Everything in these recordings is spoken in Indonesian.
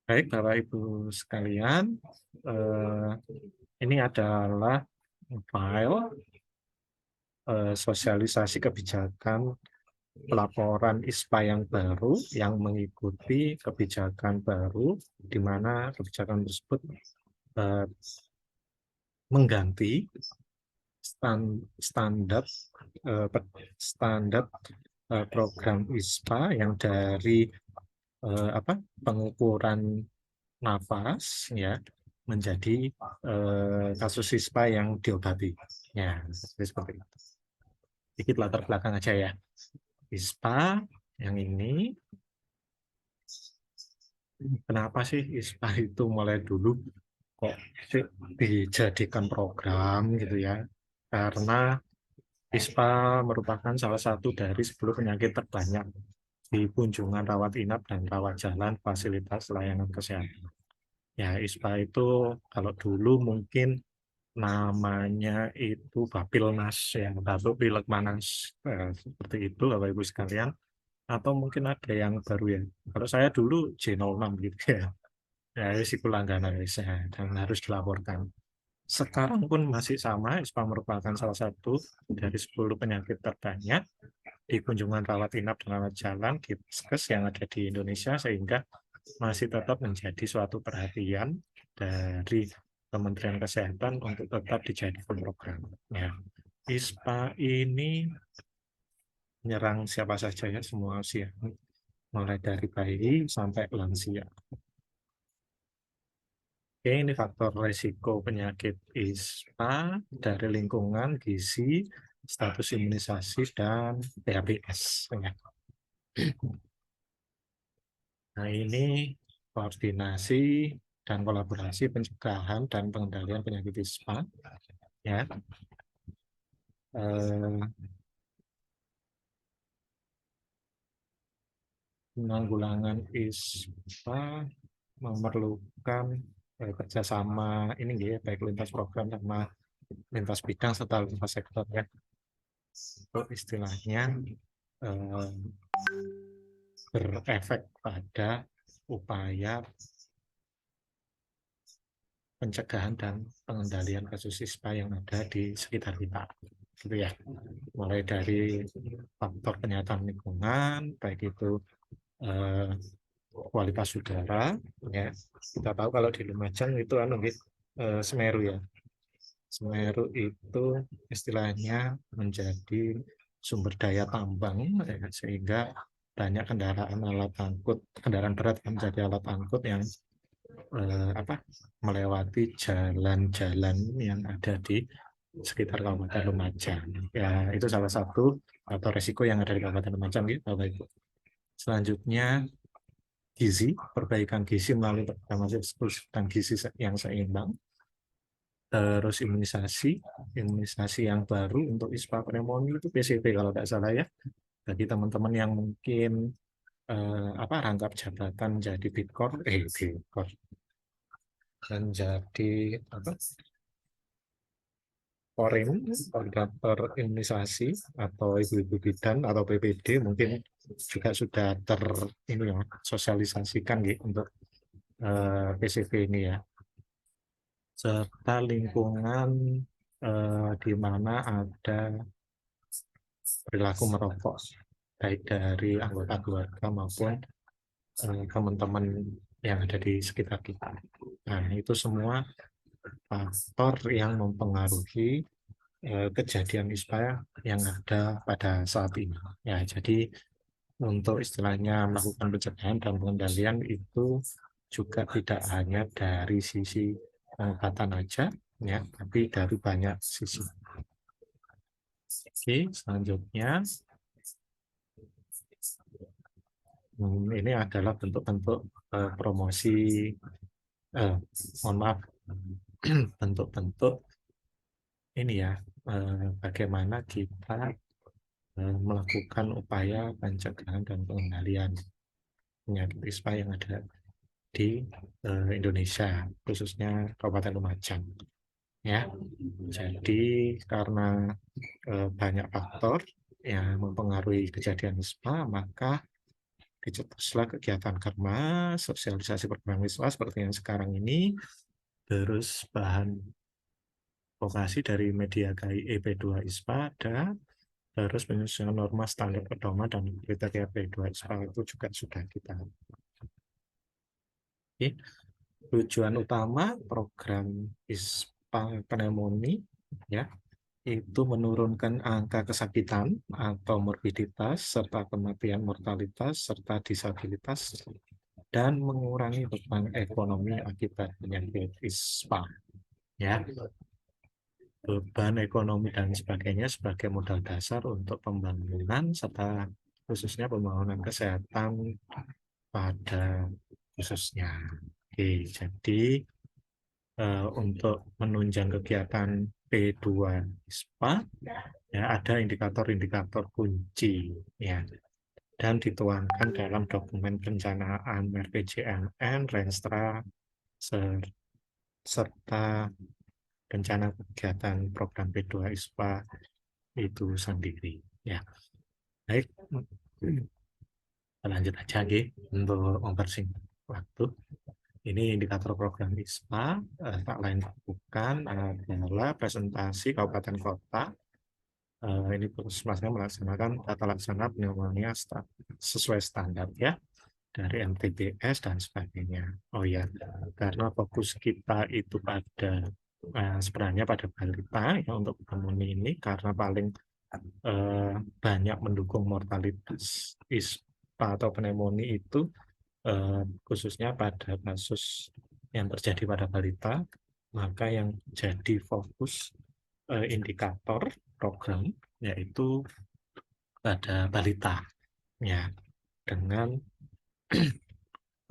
Baik, Bapak Ibu sekalian, eh, ini adalah file sosialisasi kebijakan pelaporan ISPA yang baru yang mengikuti kebijakan baru, di mana kebijakan tersebut eh, mengganti standar standar program ISPA yang dari pengukuran nafas ya menjadi kasus ISPA yang diobati. Ya, seperti itu. Sedikit latar belakang aja ya. ISPA yang ini, kenapa sih ISPA itu mulai dulu kok dijadikan program gitu ya? Karena ISPA merupakan salah satu dari 10 penyakit terbanyak di kunjungan rawat inap dan rawat jalan fasilitas layanan kesehatan. Ya, ISPA itu kalau dulu mungkin namanya itu Bapilnas yang batuk pilek panas seperti itu Bapak Ibu sekalian, atau mungkin ada yang baru ya. Kalau saya dulu J06 gitu ya. Ya, risiko langganan dan harus dilaporkan. Sekarang pun masih sama, ISPA merupakan salah satu dari 10 penyakit terbanyak di kunjungan rawat inap dan rawat jalan di Puskes yang ada di Indonesia, sehingga masih tetap menjadi suatu perhatian dari Kementerian Kesehatan untuk tetap dijadikan program. Ya. ISPA ini menyerang siapa saja ya, semua usia, mulai dari bayi sampai lansia. Oke, ini faktor risiko penyakit ISPA dari lingkungan, gizi, status imunisasi, dan PHBS. Nah, ini koordinasi dan kolaborasi pencegahan dan pengendalian penyakit ISPA. Ya, penanggulangan ISPA memerlukan kerjasama ini ya, baik lintas program sama lintas bidang serta lintas sektor ya. Itu istilahnya eh, berefek pada upaya pencegahan dan pengendalian kasus ISPA yang ada di sekitar kita, gitu ya. Mulai dari faktor penyihatan lingkungan, baik itu eh, kualitas udara, ya. Kita tahu kalau di Lumajang itu Semeru ya. Semeru itu istilahnya menjadi sumber daya tambang, ya, sehingga banyak kendaraan berat yang menjadi alat angkut yang melewati jalan-jalan yang ada di sekitar Kabupaten Lumajang. Ya, itu salah satu atau resiko yang ada di Kabupaten Lumajang, gitu, Bapak Ibu. Selanjutnya, gizi, perbaikan gizi melalui program eksklusif dan gizi yang seimbang. Terus imunisasi yang baru untuk ISPA pneumonia itu PCV kalau tidak salah ya. Bagi teman-teman yang mungkin rangkap jabatan jadi Bitkor, menjadi koordinator imunisasi atau ibu-ibu bidan atau PPD mungkin juga sudah ini ya, sosialisasikan gitu untuk PCV ini ya, serta lingkungan di mana ada perilaku merokok baik dari anggota keluarga maupun teman-teman yang ada di sekitar kita. Nah, itu semua faktor yang mempengaruhi kejadian ISPA yang ada pada saat ini. Ya, jadi untuk istilahnya melakukan pencegahan dan pengendalian itu juga tidak hanya dari sisi pengobatan aja, ya, tapi dari banyak sisi. Oke, selanjutnya ini adalah bentuk-bentuk promosi, mohon maaf, bentuk-bentuk ini ya, bagaimana kita melakukan upaya pencegahan dan pengendalian penyakit ISPA yang ada di Indonesia, khususnya Kabupaten Lumajang. Ya, jadi karena banyak faktor yang mempengaruhi kejadian ISPA, maka dicetuslah kegiatan Kermas, sosialisasi program ISPA seperti yang sekarang ini, terus bahan vokasi dari media KIE P2 ISPA ada, terus penyusunan norma standar pedoman dan kriteria P2 ISPA itu juga sudah kita. Oke. Tujuan utama program ISPA pneumonia ya itu menurunkan angka kesakitan atau morbiditas serta kematian mortalitas serta disabilitas dan mengurangi beban ekonomi akibat penyakit ISPA ya. Beban ekonomi dan sebagainya sebagai modal dasar untuk pembangunan serta khususnya pembangunan kesehatan pada khususnya. Oke, jadi untuk menunjang kegiatan P2 ISPA ya ada indikator-indikator kunci ya dan dituangkan dalam dokumen perencanaan RPJMN, Renstra serta rencana kegiatan program P2 ISPA itu sendiri ya. Baik, lanjut aja untuk mempersingkat waktu. Ini indikator program ISPA, tak lain bukan adalah presentasi kabupaten kota. Ini puskesmasnya melaksanakan tata laksana pneumonia sesuai standar ya dari MTBS dan sebagainya. Oh ya, karena fokus kita itu pada sebenarnya pada balita ya untuk pneumonia ini karena paling banyak mendukung mortalitas ISPA atau pneumonia itu khususnya pada kasus yang terjadi pada balita, maka yang jadi fokus indikator program yaitu pada balita ya dengan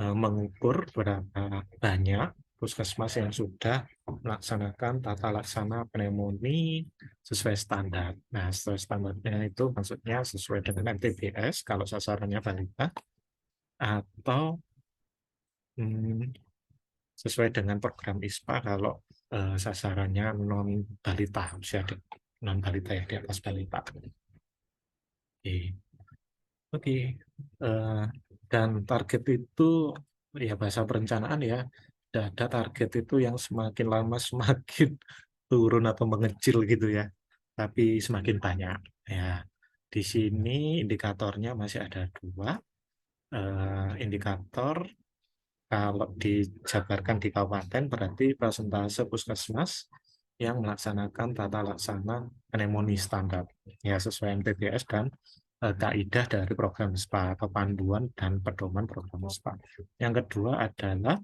mengukur berapa banyak puskesmas yang sudah melaksanakan tata laksana pneumonia sesuai standar. Nah, sesuai standarnya itu maksudnya sesuai dengan MTBS kalau sasarannya balita atau sesuai dengan program ISPA kalau sasarannya non balita usia non balita ya di atas balita. Oke. Oke. Dan target itu ya bahasa perencanaan ya ada target itu yang semakin lama semakin turun atau mengecil gitu ya, tapi semakin banyak ya. Di sini indikatornya masih ada dua indikator. Kalau dijabarkan di kabupaten berarti persentase puskesmas yang melaksanakan tata laksana pneumonia standar ya sesuai MTBS dan kaidah dari program ISPA atau panduan dan pedoman program ISPA. Yang kedua adalah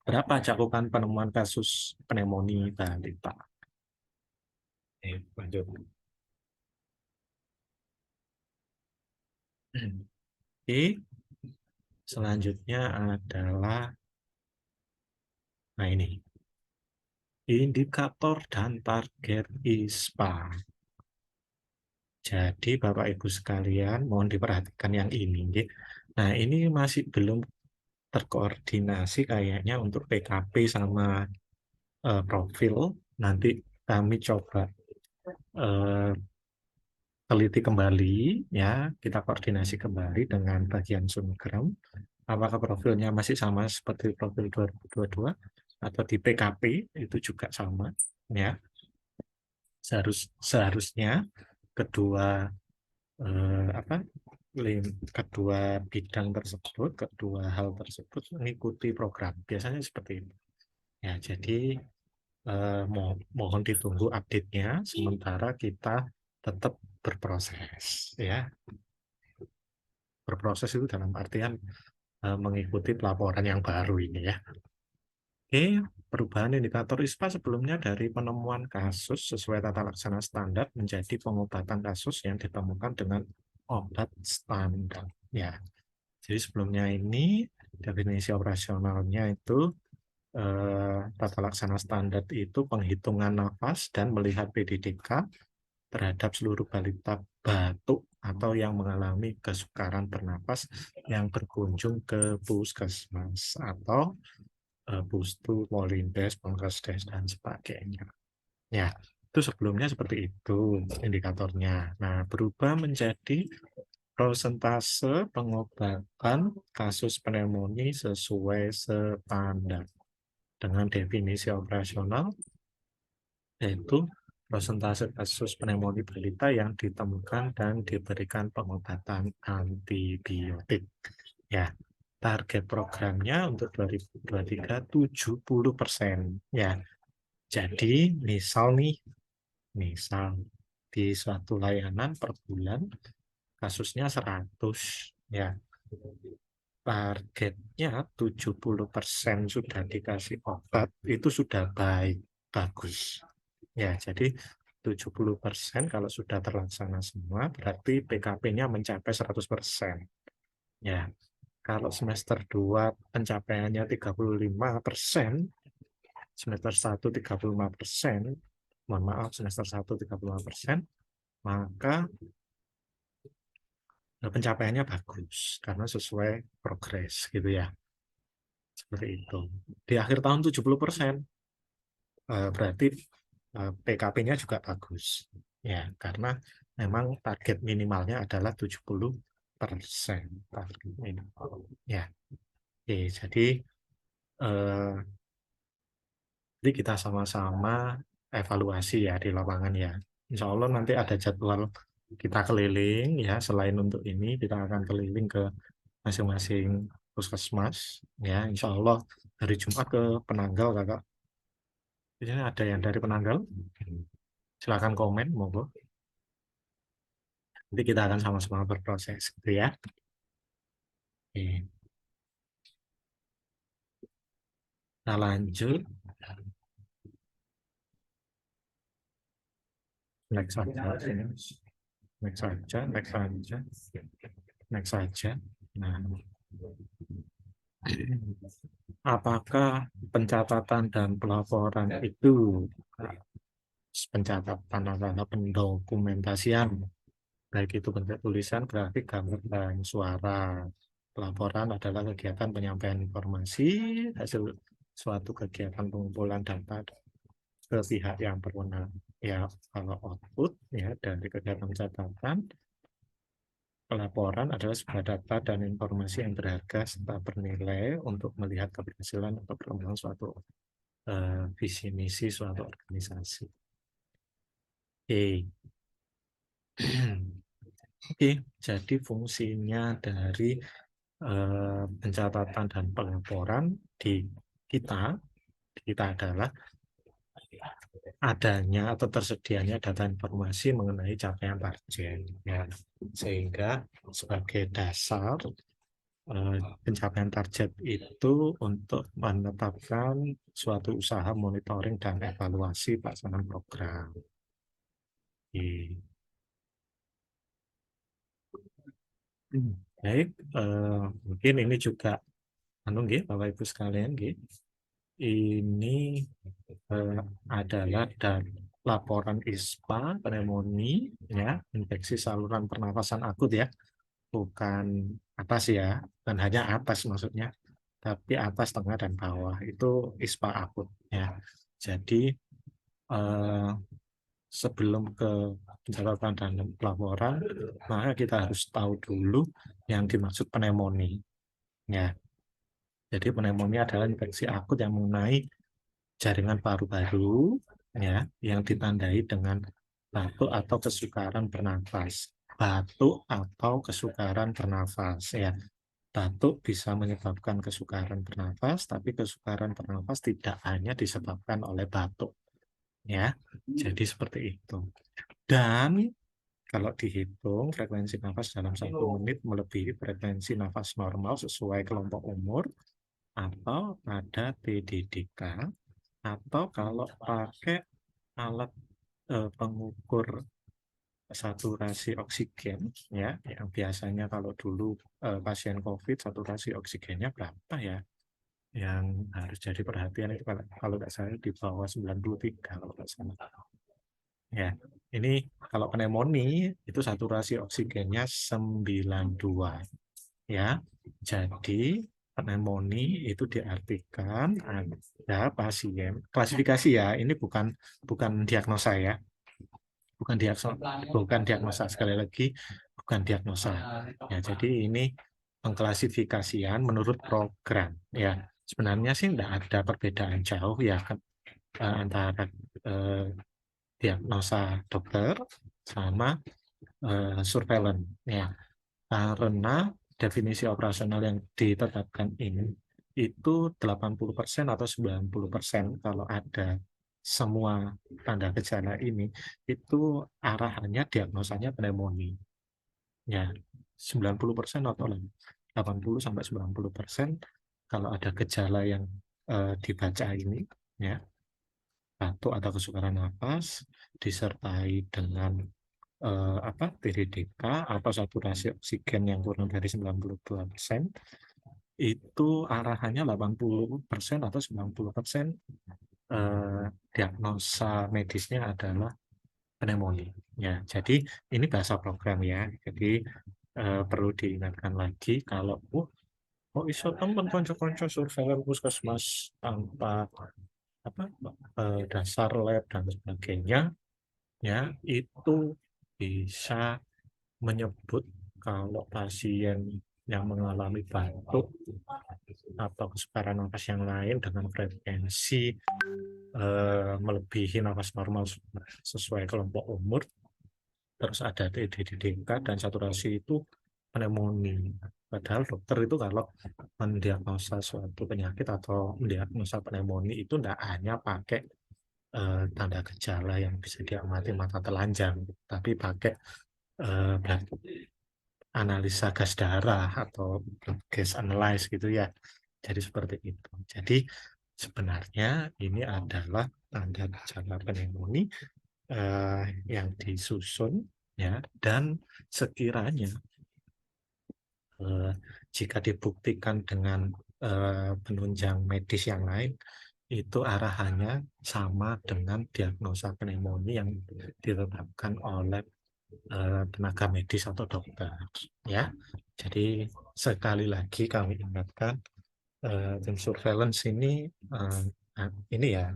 berapa cakupan penemuan kasus pneumonia balita. Lanjut. Oke, selanjutnya adalah nah ini indikator dan target ISPA. Jadi Bapak Ibu sekalian mohon diperhatikan yang ini. Nah ini masih belum terkoordinasi kayaknya untuk PKP sama profil. Nanti kami coba teliti kembali ya, kita koordinasi kembali dengan bagian Sungram. Apakah profilnya masih sama seperti profil 2022 atau di PKP itu juga sama ya. Seharusnya kedua kedua bidang tersebut, kedua hal tersebut mengikuti program. Biasanya seperti itu. Ya, jadi mohon ditunggu update-nya sementara kita tetap berproses ya. Berproses itu dalam artian mengikuti pelaporan yang baru ini ya. Oke, perubahan indikator ISPA sebelumnya dari penemuan kasus sesuai tata laksana standar menjadi pengobatan kasus yang ditemukan dengan obat standar. Ya, jadi sebelumnya ini definisi operasionalnya itu tata laksana standar itu penghitungan nafas dan melihat PDDK terhadap seluruh balita batuk atau yang mengalami kesukaran bernapas yang berkunjung ke puskesmas atau pustu, polindes, polresdes, dan sebagainya. Ya, itu sebelumnya seperti itu indikatornya. Nah, berubah menjadi Prosentase pengobatan kasus pneumonia sesuai standar. Dengan definisi operasional, yaitu prosentase kasus pneumonia balita yang ditemukan dan diberikan pengobatan antibiotik. Ya, target programnya untuk 2023 70%. Ya, jadi misal di suatu layanan per bulan kasusnya 100, ya. Targetnya 70% sudah dikasih obat, itu sudah bagus. Ya, jadi 70% kalau sudah terlaksana semua, berarti PKP-nya mencapai 100%. Ya, kalau semester 2 pencapaiannya 35%, semester 1 35%, mohon maaf, semester 1 35%, maka pencapaiannya bagus karena sesuai progres gitu ya. Seperti itu. Di akhir tahun 70%, berarti PKP-nya juga bagus. Ya, karena memang target minimalnya adalah 70%. Target minimal. Ya. Oke, jadi jadi kita sama-sama evaluasi ya di lapangan ya. Insya Allah nanti ada jadwal kita keliling ya. Selain untuk ini, kita akan keliling ke masing-masing puskesmas ya. Insya Allah dari Jumat ke Penanggal, kakak. Biasanya ada yang dari Penanggal. Silakan komen, monggo. Nanti kita akan sama-sama berproses, gitu ya. Oke. Kita lanjut. Next saja. Next saja, next saja. Next saja. Nah, apakah pencatatan dan pelaporan itu pencatatan atau pendokumentasian, baik itu bentuk tulisan, grafik, gambar, dan suara. Pelaporan adalah kegiatan penyampaian informasi hasil suatu kegiatan pengumpulan data ke pihak yang berwenang. Ya, kalau output ya dari kegiatan catatan, pelaporan adalah sebuah data dan informasi yang berharga serta bernilai untuk melihat keberhasilan atau perkembangan suatu visi misi suatu organisasi. Oke. Oke, jadi fungsinya dari pencatatan dan pelaporan di kita adalah adanya atau tersedianya data informasi mengenai capaian target, ya, sehingga sebagai dasar pencapaian target itu untuk menetapkan suatu usaha monitoring dan evaluasi pelaksanaan program. Baik, mungkin ini juga Bapak Ibu sekalian, ini adalah laporan ISPA pneumonia ya, infeksi saluran pernafasan akut ya, bukan atas ya, bukan hanya atas maksudnya, tapi atas, tengah, dan bawah itu ISPA akut ya. Jadi sebelum ke pencatatan dan pelaporan, maka kita harus tahu dulu yang dimaksud pneumonia ya. Jadi pneumonia adalah infeksi akut yang mengenai jaringan paru-paru ya, yang ditandai dengan batuk atau kesukaran bernafas. Batuk atau kesukaran bernafas ya. Batuk bisa menyebabkan kesukaran bernafas, tapi kesukaran bernafas tidak hanya disebabkan oleh batuk ya. Jadi seperti itu. Dan kalau dihitung frekuensi nafas dalam 1 menit melebihi frekuensi nafas normal sesuai kelompok umur, atau ada PDDK, atau kalau pakai alat pengukur saturasi oksigen ya, yang biasanya kalau dulu pasien COVID saturasi oksigennya berapa ya, yang harus jadi perhatian itu kalau nggak salah di bawah 93 kalau nggak salah ya. Ini kalau pneumonia itu saturasi oksigennya 92 ya. Jadi pneumonia itu diartikan ada pasien, klasifikasi ya, ini bukan diagnosa ya, bukan diagnosa sekali lagi, bukan diagnosa. Ya, jadi ini pengklasifikasian menurut program. Ya, sebenarnya sih tidak ada perbedaan jauh ya antara diagnosa dokter sama surveillance. Ya, karena definisi operasional yang ditetapkan ini itu 80% atau 90% kalau ada semua tanda gejala ini itu arahannya diagnosanya pneumonia. Ya, 90% atau 80 sampai 90% kalau ada gejala yang dibaca ini ya, batuk atau kesukaran napas disertai dengan TDDK atau saturasi oksigen yang kurang dari 92%, itu arahannya 80% atau 90% diagnosa medisnya adalah pneumonia. Ya, jadi ini bahasa program ya. Jadi perlu diingatkan lagi kalau kok iso temen konco-konco surveillance puskesmas tanpa dasar lab dan sebagainya ya, itu bisa menyebut kalau pasien yang mengalami batuk atau kesukaran napas yang lain dengan frekuensi melebihi napas normal sesuai kelompok umur, terus ada DDDK dan saturasi itu pneumonia. Padahal dokter itu kalau mendiagnosa suatu penyakit atau mendiagnosa pneumonia itu tidak hanya pakai tanda gejala yang bisa diamati mata telanjang, tapi pakai analisa gas darah atau gas analyze gitu ya. Jadi seperti itu. Jadi sebenarnya ini adalah tanda gejala pneumonia yang disusun ya, dan sekiranya jika dibuktikan dengan penunjang medis yang lain, itu arahannya sama dengan diagnosa pneumonia yang ditetapkan oleh tenaga medis atau dokter ya. Jadi sekali lagi kami ingatkan, tim surveillance ini ya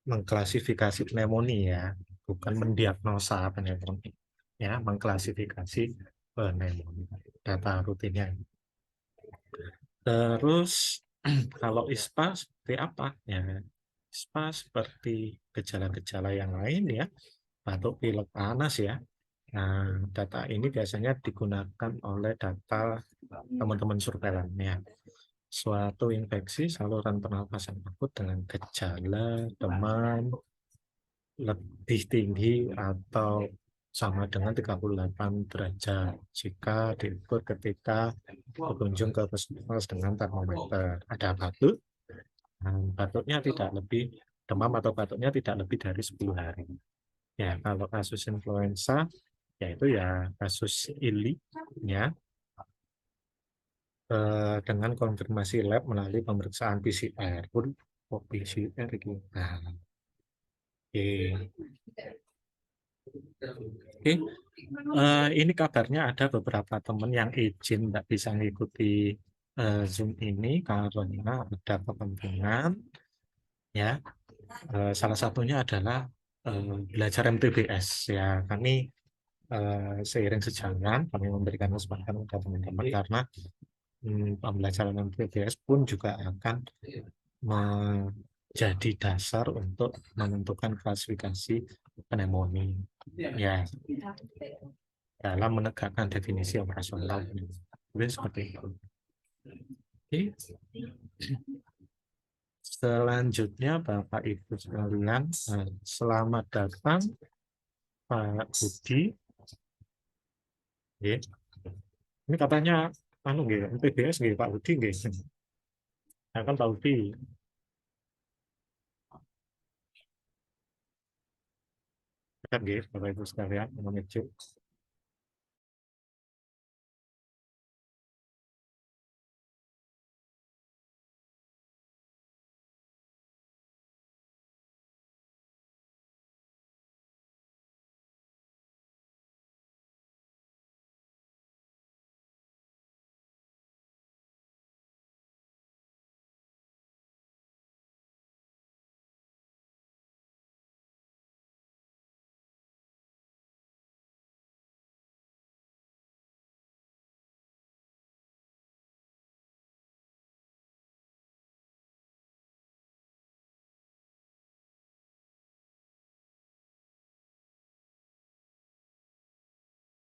mengklasifikasi pneumonia ya, bukan mendiagnosa pneumonia ya, mengklasifikasi pneumonia data rutinnya. Terus kalau ISPA seperti apa ya? ISPA seperti gejala-gejala yang lain ya, batuk pilek panas ya. Nah, data ini biasanya digunakan oleh data teman-teman surveillance ya. Suatu infeksi saluran pernapasan akut dengan gejala demam lebih tinggi atau sama dengan 38 derajat jika diukur ketika berkunjung ke puskesmas dengan termometer. Ada batuk, batuknya tidak lebih, demam atau batuknya tidak lebih dari 10 hari. Ya, kalau kasus influenza, yaitu ya kasus ILI, ya, dengan konfirmasi lab melalui pemeriksaan PCR pun, PCR gitu. Nah, oke. Oke, ini kabarnya ada beberapa teman yang izin tidak bisa mengikuti Zoom ini karena ada kepentingan, ya. Salah satunya adalah belajar MTBS. Ya, kami seiring sejalan kami memberikan kesempatan kepada teman-teman karena pembelajaran MTBS pun juga akan menjadi dasar untuk menentukan klasifikasi pneumonia ya, dalam menegakkan definisi operasional. Jadi seperti itu. Oke. Selanjutnya Bapak Ibu sekalian, selamat datang Pak Budi. Oke. Ini katanya MTBS Pak Budi nggih. Nah, kan Pak Budi. Kan Bapak Ibu sekalian, mengecek.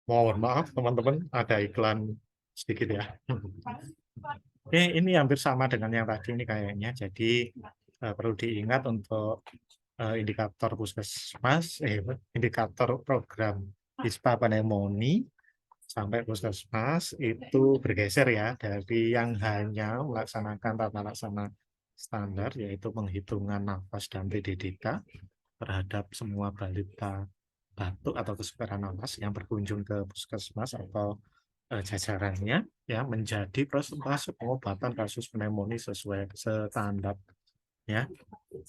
Mohon maaf teman-teman, ada iklan sedikit ya. Oke, ini hampir sama dengan yang tadi ini kayaknya. Jadi perlu diingat untuk indikator puskesmas, indikator program ISPA pneumonia sampai puskesmas itu bergeser ya dari yang hanya melaksanakan tata laksana standar, yaitu penghitungan nafas dan PDDK terhadap semua balita batuk atau kesukaran nafas yang berkunjung ke puskesmas atau jajarannya, ya, menjadi persentase pengobatan kasus pneumonia sesuai standar, ya.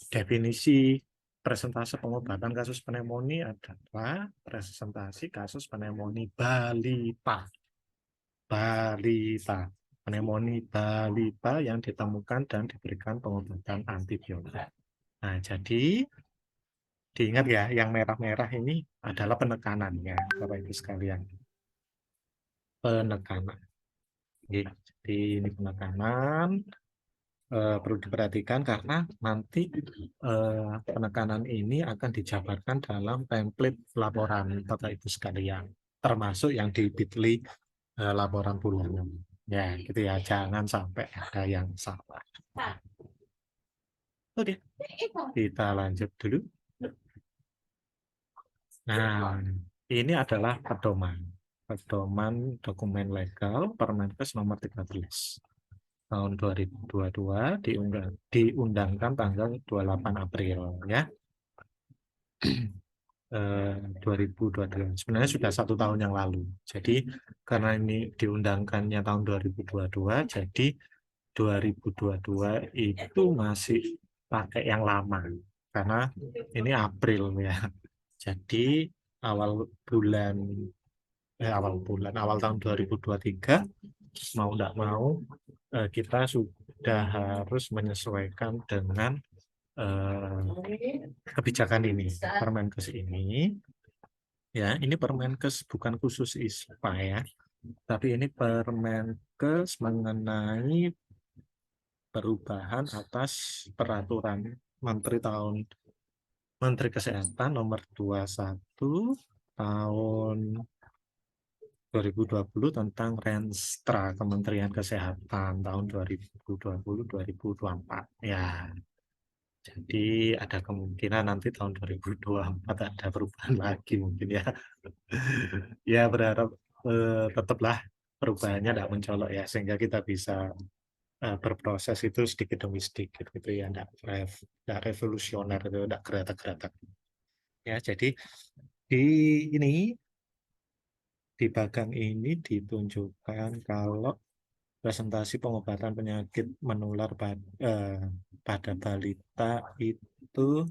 Definisi presentase pengobatan kasus pneumonia adalah presentasi kasus pneumonia balita. Balita. Pneumonia balita yang ditemukan dan diberikan pengobatan antibiotik. Nah, jadi diingat ya, yang merah-merah ini adalah penekanannya, Bapak Ibu sekalian. Penekanan. Jadi ini penekanan. Perlu diperhatikan karena nanti penekanan ini akan dijabarkan dalam template laporan Bapak Ibu sekalian, termasuk yang di Bitly laporan bulanan. Ya, gitu ya. Jangan sampai ada yang salah. Oke, kita lanjut dulu. Nah, ini adalah pedoman dokumen legal Permenkes nomor 13 tahun 2022 diundangkan tanggal 28 April ya. 2022. Sebenarnya sudah 1 tahun yang lalu. Jadi karena ini diundangkannya tahun 2022, jadi 2022 itu masih pakai yang lama karena ini April ya. Jadi awal bulan awal tahun 2023 mau tidak mau kita sudah harus menyesuaikan dengan kebijakan ini, Permenkes ini. Ya, ini Permenkes bukan khusus ISPA ya, tapi ini Permenkes mengenai perubahan atas peraturan Menteri Kesehatan nomor 21 tahun 2020 tentang Renstra Kementerian Kesehatan tahun 2020-2024 ya. Jadi ada kemungkinan nanti tahun 2024 ada perubahan lagi mungkin ya. Ya berharap tetaplah perubahannya tidak mencolok ya, sehingga kita bisa berproses itu sedikit demi sedikit gitu ya, tidak revolusioner itu, tidak geratak-geratak. Ya, jadi di ini di bagang ini ditunjukkan kalau presentasi pengobatan penyakit menular pada balita itu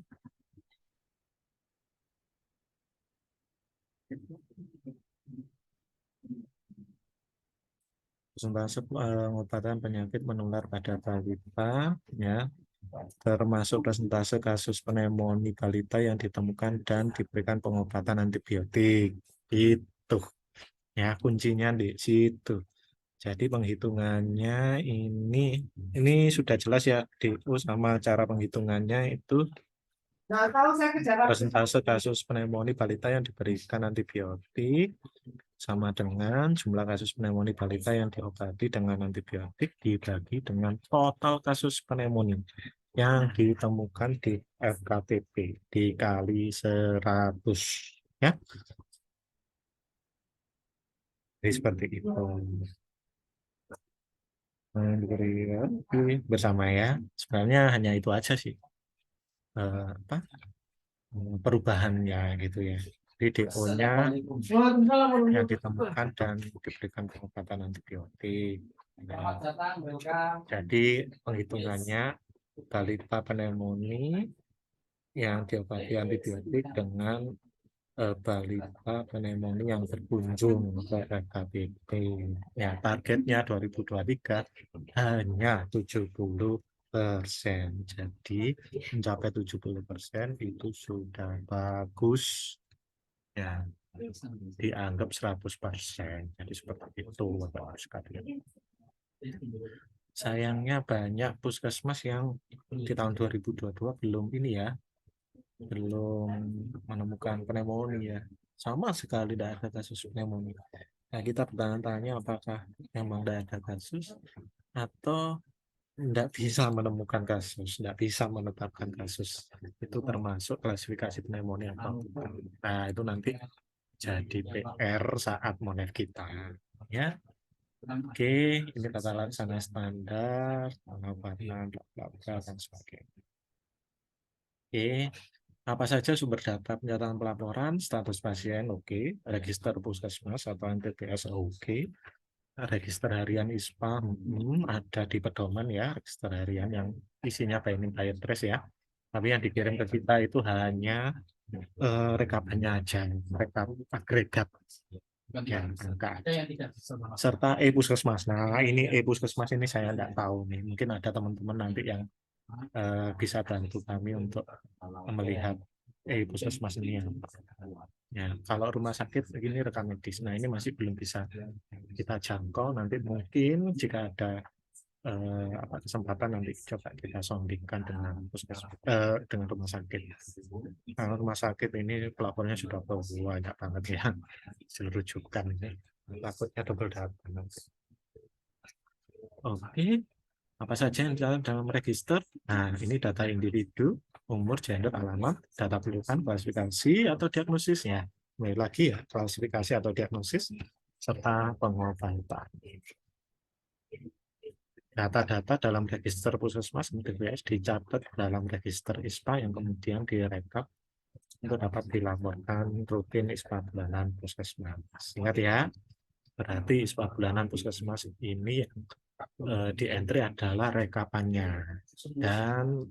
presentasi pengobatan penyakit menular pada balita ya, termasuk presentase kasus pneumonia balita yang ditemukan dan diberikan pengobatan antibiotik. Itu ya kuncinya di situ. Jadi penghitungannya ini sudah jelas ya DO, sama cara penghitungannya itu presentase kasus pneumonia balita yang diberikan antibiotik sama dengan jumlah kasus pneumonia balita yang diobati dengan antibiotik dibagi dengan total kasus pneumonia yang ditemukan di FKTP dikali 100 ya. Jadi seperti itu. Bersama ya. Sebenarnya hanya itu aja sih. Perubahannya gitu ya. Di DO-nya yang ditemukan dan diberikan pengobatan antibiotik. Nah, jadi penghitungannya balita pneumonia yang diobati antibiotik dengan balita pneumonia yang berkunjung ke FKBP. Ya, targetnya 2023 hanya 70%. Jadi mencapai 70% itu sudah bagus. Ya, dianggap 100%. Jadi seperti itu, Bapak sekalian. Sayangnya banyak puskesmas yang di tahun 2022 belum ini ya, belum menemukan pneumonia. sama sekali tidak ada kasus pneumonia. Nah, kita bertanya-tanya apakah memang tidak ada kasus atau tidak bisa menemukan kasus, tidak bisa menetapkan kasus. Itu termasuk klasifikasi pneumonia atau bukan. Nah, itu nanti jadi PR saat monet kita. Ya, oke, ini tata laksana standar, pengobatan, bla bla bla, dan sebagainya. Oke, apa saja sumber data penyataan pelaporan, status pasien, oke, register puskesmas atau NPPS, oke, register harian ISPA, ada di pedoman ya, register harian yang isinya by address ya. Tapi yang dikirim ke kita itu hanya rekapannya aja, rekap agregat yang angka serta e-puskesmas. Nah, ini e-puskesmas ini saya tidak tahu nih. Mungkin ada teman-teman nanti yang bisa bantu kami untuk melihat puskesmas ini ya. Kalau rumah sakit begini rekam medis, nah ini masih belum bisa kita jangkau. Nanti mungkin jika ada kesempatan nanti coba kita sondingkan dengan puskesmas, dengan rumah sakit. Kalau rumah sakit ini pelapornya sudah banyak banget ya, rujukan ini takutnya double data nanti. Oke. Apa saja yang dicatat dalam register? Nah, ini data individu, umur, gender, alamat, data kependudukan, klasifikasi atau diagnosisnya. Kembali lagi ya, klasifikasi atau diagnosis, serta pengobatan. Data-data dalam register puskesmas MDPS dicatat dalam register ISPA yang kemudian direkap untuk dapat dilaporkan rutin ISPA bulanan puskesmas. Ingat ya, berarti ISPA bulanan puskesmas ini yang di entry adalah rekapannya, dan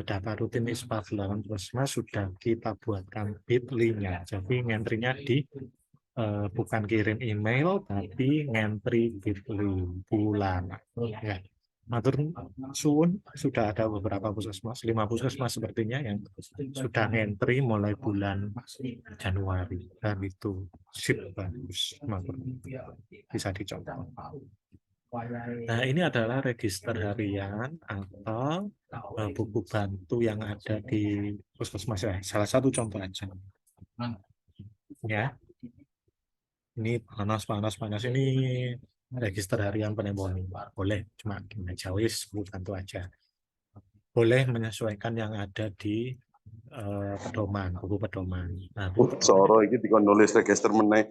data rutin ISPA bulanan puskesmas sudah kita buatkan bit.ly-nya. Jadi ngentry-nya di bukan kirim email tapi ngentry bit.ly bulan ya. Matur suwun, sudah ada beberapa puskesmas, 5 puskesmas sepertinya yang sudah ngentry mulai bulan Januari, dan itu sip bagus, matur, bisa dicoba. Nah, ini adalah register harian atau buku bantu yang ada di puskesmas ya. Salah satu contoh aja. Ya, ini panas ini register harian pneumonia. Boleh, cuma gimana jawis buku bantu aja. Boleh menyesuaikan yang ada di pedoman, buku pedoman. Nah, Soro iki dikon nulis register meneh.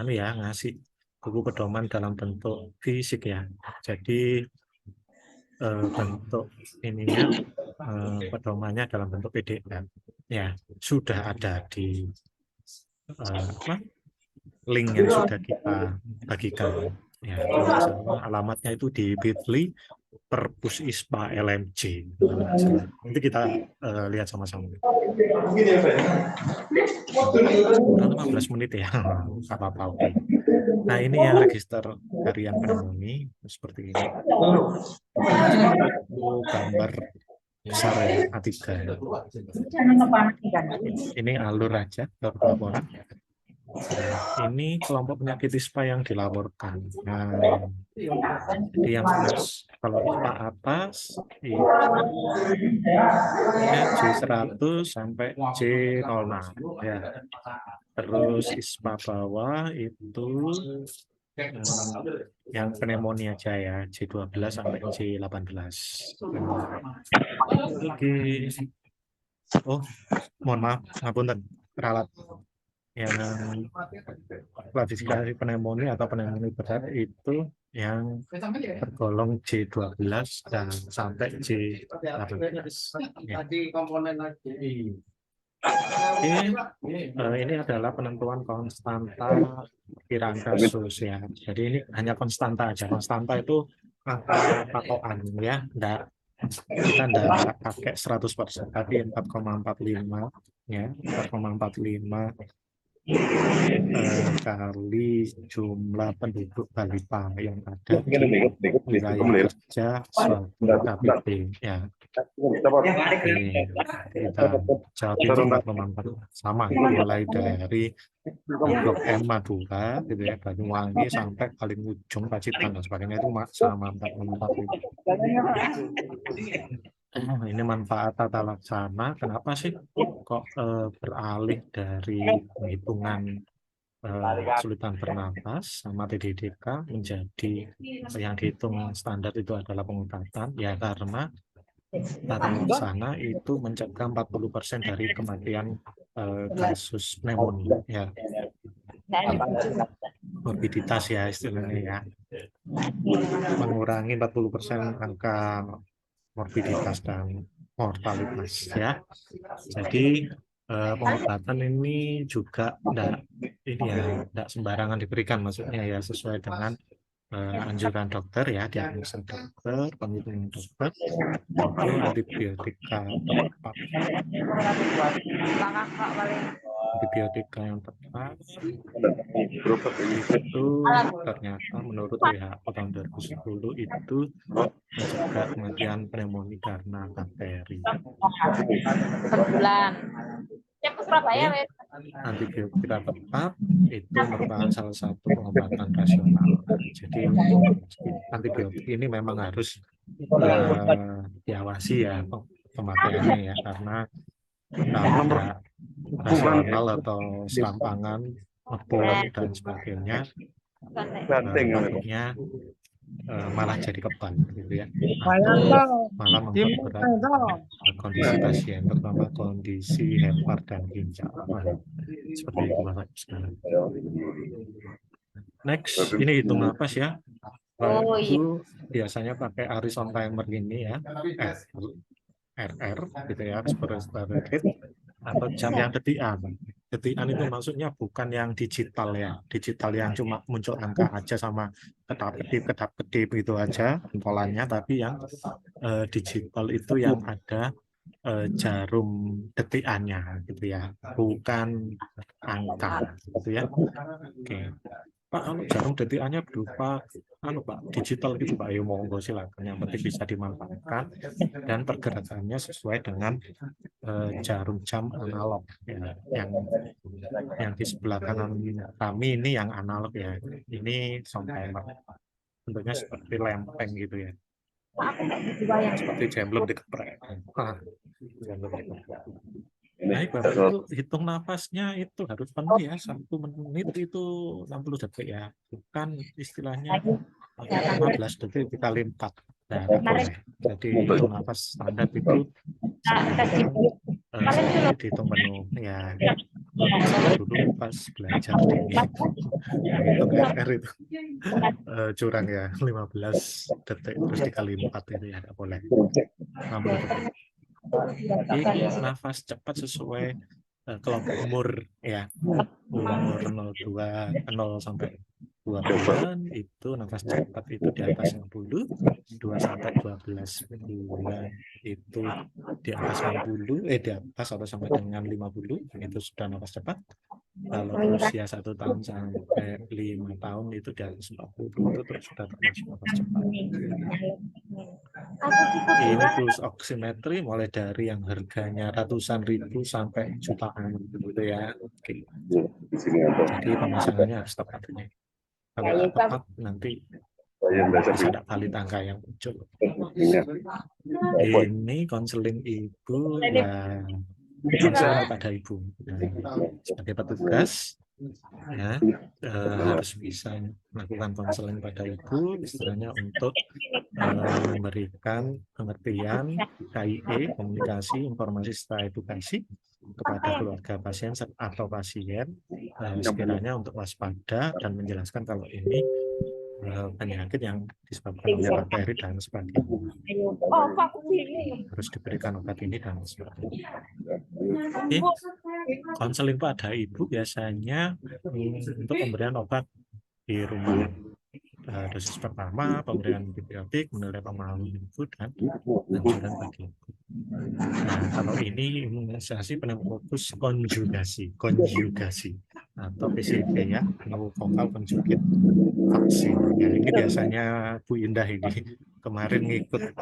ya ngasih buku pedoman dalam bentuk fisik ya. Jadi bentuk ininya pedomannya dalam bentuk PDF ya, sudah ada di link yang sudah kita bagikan ya. Alamatnya itu di bit.ly Perpus ISPA LMJ. Nanti kita lihat sama-sama. 15 menit ya, nggak apa-apa. Oke. Nah, ini yang register harian pneumonia seperti ini. Gambar besar ya, A3. Ini alur aja ke pelaporan. Ini kelompok penyakit ISPA yang dilaporkan. Nah, jadi yang kalau ISPA atas itu C100 sampai C06 ya. Terus ISPA bawah itu yang pneumonia aja ya, C12 sampai C18. Oke. Oh, mohon maaf, ngapunten, ralat. Yang klasifikasi pneumonia atau pneumonia berat itu yang tergolong C12 dan sampai C18. Ya. Ini adalah penentuan konstanta perkiraan kasus ya. Jadi ini hanya konstanta aja. Konstanta itu angka patokan ya, kita tidak pakai 100%, tapi 4,45 ya, 4,45 kali jumlah penduduk balita yang ada di wilayah kerja suatu KPP ya. Kita Jawa Timur 4,4 sama, mulai dari Blok M Madura gitu ya, Banyuwangi sampai paling ujung Pacitan dan sebagainya itu sama 4,4. Ini manfaat tata laksana. Kenapa sih kok beralih dari penghitungan kesulitan bernapas sama TDDK menjadi yang dihitung standar itu adalah pengobatan? Ya karena tata laksana itu mencegah 40% dari kematian kasus pneumonia, ya morbiditas ya istilahnya ya, mengurangi 40% angka morbiditas dan mortalitas ya. Jadi pengobatan ini juga enggak sembarangan diberikan, maksudnya ya sesuai dengan anjuran dokter ya, diagnosa dokter, penghitungan dokter, itu antibiotika tepat. Antibiotika yang tepat itu ternyata menurut WHO tahun 2010 itu mencegah kematian pneumonia karena bakteri. Sebulan. Cek ke Surabaya, wes. Antibiotika tepat itu merupakan salah satu pengobatan rasional. Jadi antibiotik ini memang harus diawasi ya pemakaiannya ya, karena kalau tidak rasional atau serampangan, ngebom dan sebagainya, takutnya malah jadi kebal gitu ya, atau malah memperberat kondisi pasien, terutama kondisi hepar dan ginjal. Seperti itu Bapak sekarang. Next, ini hitung napas ya. Itu biasanya pakai Arison timer ini ya, RR gitu ya, respiratory rate, atau jam yang detikan. Detikan itu maksudnya bukan yang digital ya, digital yang cuma muncul angka aja sama kedap-kedip gitu aja polanya, tapi yang digital itu yang ada jarum detikannya gitu ya, bukan angka gitu ya. Oke. Pak, jarum detikannya berupa Pak, digital gitu Pak, ayo monggo silakan, yang penting bisa dimanfaatkan dan pergerakannya sesuai dengan jarum jam analog ya, yang di sebelah kanan kami ini yang analog ya, ini sound timer, bentuknya seperti lempeng gitu ya, seperti jemblem dikeprek. Baik Bapak, itu hitung nafasnya itu harus penuh ya, 1 menit itu 60 detik ya, bukan istilahnya 15 detik dikali 4. Nah, boleh. Jadi hitung nafas standar itu seperti dihitung penuh ya. Dulu pas belajar di hitung RR itu curang ya, 15 detik terus dikali 4 itu ya nggak boleh, 60 detik. Ini nafas cepat sesuai kelompok umur ya, umur 0 sampai 2 bulan itu nafas cepat itu di atas 60, 2 sampai 12 bulan itu di atas 60, di atas atau sampai dengan 50 itu sudah nafas cepat. Kalau usia 1 tahun sampai 5 tahun itu di atas 40 itu terus sudah termasuk nafas cepat. Ini pulse oximetry mulai dari yang harganya ratusan ribu sampai jutaan gitu ya. Oke. Jadi pemasangannya harus tepat ini. Kalau nggak tepat nanti bisa ada valid angka yang muncul. Ini konseling ibu ya, konseling kepada ibu. Sebagai petugas ya, harus bisa melakukan konseling pada ibu, istilahnya untuk memberikan pengertian KIE, komunikasi informasi serta edukasi kepada keluarga pasien atau pasien sekiranya untuk waspada dan menjelaskan kalau ini penyakit yang disebabkan oleh bakteri dan sebagainya, harus diberikan obat ini dan sebagainya. Oke. Konseling pada ibu biasanya untuk pemberian obat di rumah, dosis pertama, pemberian antibiotik, menilai pemahaman ibu dan anjuran bagi ibu. Nah, kalau ini imunisasi pneumokokus konjugasi atau PCV ya, pneumokokal konjugate vaksin. Ya, ini biasanya Bu Indah ini kemarin ngikut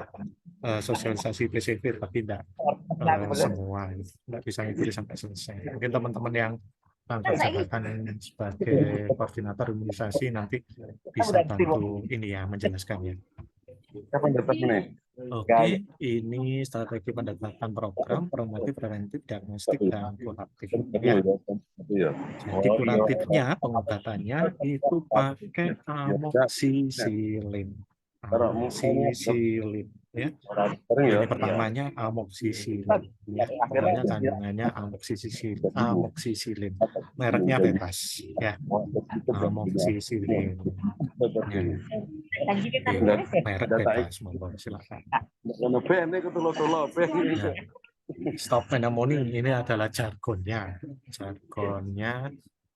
sosialisasi PCV, tapi tidak semua, tidak bisa ngikuti sampai selesai. Mungkin teman-teman yang pangkat jabatan sebagai koordinator imunisasi nanti bisa bantu ini ya, menjelaskan ya. Kapan datang nih? Oke, ini strategi pendekatan program promotif, preventif, diagnostik, dan kuratif. Ya, Iya. jadi kuratifnya pengobatannya itu pakai amoksisilin. Amoksisilin, ya. Sering ya? Ini pertamanya amoksisilin, ya. Pokoknya kandungannya amoksisilin. Mereknya bebas, ya. Amoksisilin. Ya, Lagi kita oke. Merek bebas, monggo silakan. Ono bene ketelo-telo Nah, stop pneumonia ini adalah jargonnya. Jargonnya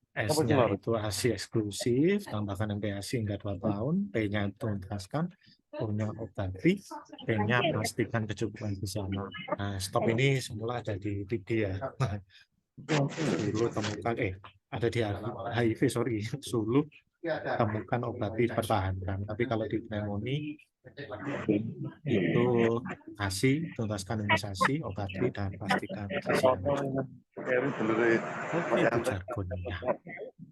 S-nya itu ASI eksklusif, tambahkan MPASI hingga 2 tahun, P-nya tuntaskan, O-nya obati, P-nya pastikan kecukupan bersama. Nah, stop ini semula ada di TB ya. Dulu temukan, ada di HIV, sorry. Dulu temukan obati pertahankan. Tapi kalau di pneumonia itu ASI, tuntaskan imunisasi, obati, dan pastikan keselamatan. Oke, itu jargonnya.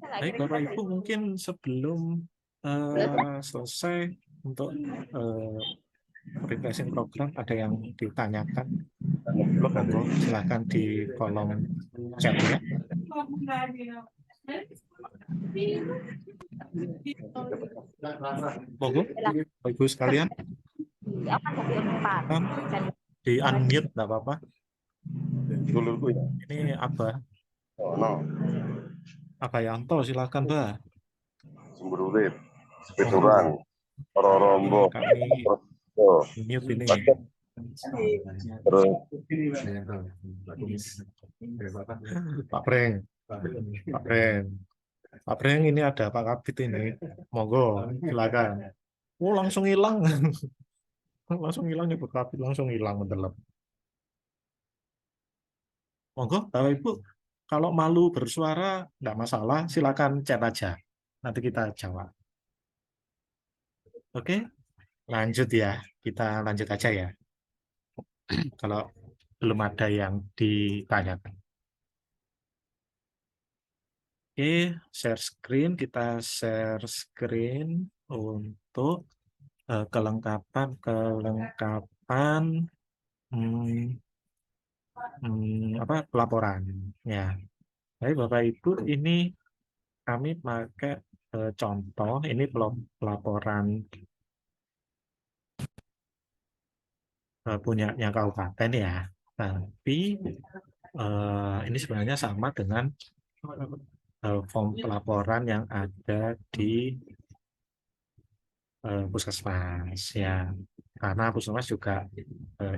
Baik, Bapak Ibu, mungkin sebelum selesai untuk refreshing program, ada yang ditanyakan? Monggo, silahkan di kolom chatnya. Monggo, Bapak Ibu sekalian, apa jadi empat? di unmute, nggak apa-apa. Dulurku ya. Ini Ono. Abah Yanto, silakan, Mbak. Sumber urip. Sepedurang. Rombo. Kami mute ini. Terus Pak Breng, Pak Breng ini ada Pak Kabit ini. Monggo, silakan. Oh, langsung hilang. Langsung hilang nyebut Kabit, langsung hilang mendelep. Monggo, Bapak Ibu, kalau malu bersuara enggak masalah, silakan chat aja. Nanti kita jawab. Oke, lanjut ya. Kita lanjut aja ya. Kalau belum ada yang ditanyakan. Oke, share screen. Kita share screen untuk kelengkapan pelaporan. Ya, baik Bapak Ibu, ini kami pakai contoh. Ini pelaporan punyanya kabupaten ya. Tapi ini sebenarnya sama dengan form pelaporan yang ada di puskesmas ya, karena puskesmas juga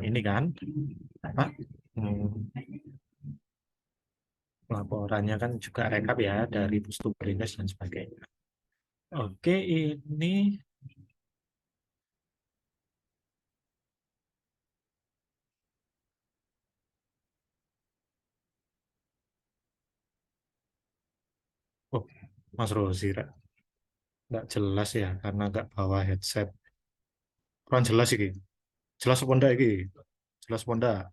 ini kan laporannya kan juga rekap ya dari Pustubrinkes dan sebagainya. Oke, ini Mas Rozira nggak jelas ya karena nggak bawa headset. Kurang jelas ini. Jelas apa enggak ini? Jelas apa enggak?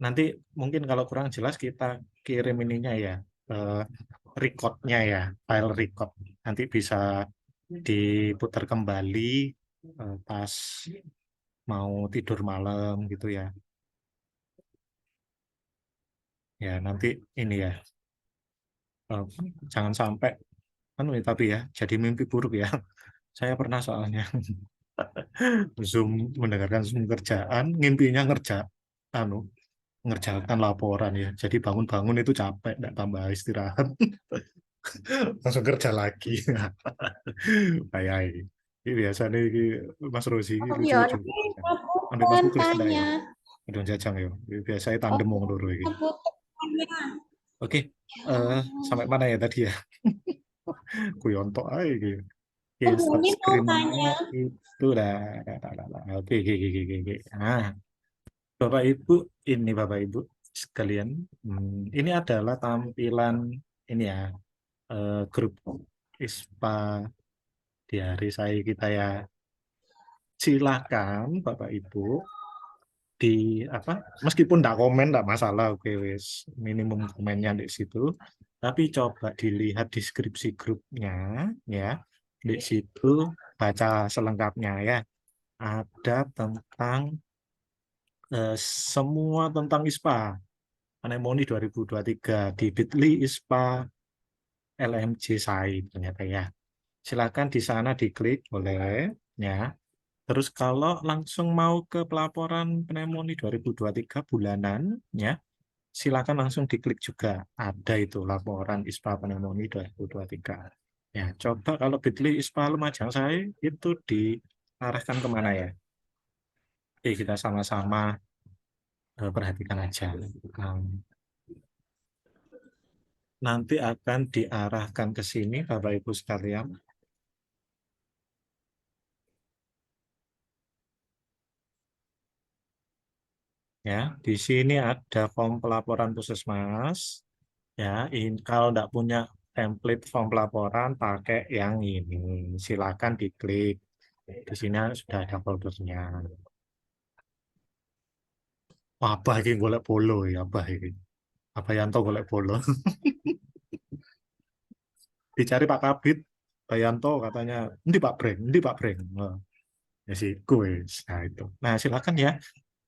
Nanti mungkin kalau kurang jelas kita kirim ininya ya, recordnya ya, file record. Nanti bisa diputar kembali pas mau tidur malam gitu ya. Ya nanti ini ya, jangan sampai tapi ya jadi mimpi buruk ya. Saya pernah soalnya Zoom, mendengarkan Zoom kerjaan, ngimpinya ngerjakan laporan ya. Jadi bangun-bangun itu capek, nggak tambah istirahat. Langsung kerja lagi. Kayak ini biasa nih Mas Rosi lucu-lucu. Ambil Mas Bukris enggak ya? Udah jajang ya. Biasanya tandem wong loro iki. Oke, sampai mana ya tadi ya? Kuyonto aja gitu. Oke, stop screen-nya itu dah. Oke, oke. Nah, Bapak Ibu, ini Bapak Ibu sekalian, ini adalah tampilan ini ya, grup ISPA di hari saya kita ya. Silakan Bapak Ibu meskipun enggak komen enggak masalah, oke wes minimum komennya di situ, tapi coba dilihat deskripsi grupnya ya, di situ baca selengkapnya ya. ada tentang semua tentang ISPA Anemoni 2023 di Bitly ISPA LMJ SAI ternyata ya. Silakan di sana diklik boleh ya. Terus kalau langsung mau ke pelaporan pneumonia 2023 bulanan ya, silakan langsung diklik juga. Ada itu laporan ISPA pneumonia 2023. Ya, coba kalau Bitly ISPA Lumajang saya itu diarahkan kemana ya? Oke, kita sama-sama perhatikan aja. Nanti akan diarahkan ke sini, Bapak Ibu sekalian. Ya, di sini ada form pelaporan puskesmas. Ya, kalau tidak punya template form pelaporan, pakai yang ini. Silakan diklik. Di sini sudah ada foldernya. Apa ini golek bolo ya, apa ini? Apa Yanto golek bolo? Dicari Pak Kabit, Pak Yanto katanya, ini Pak Breng, ini Pak Breng. Oh, ya sih, gue. Nah, itu. Nah, silakan ya.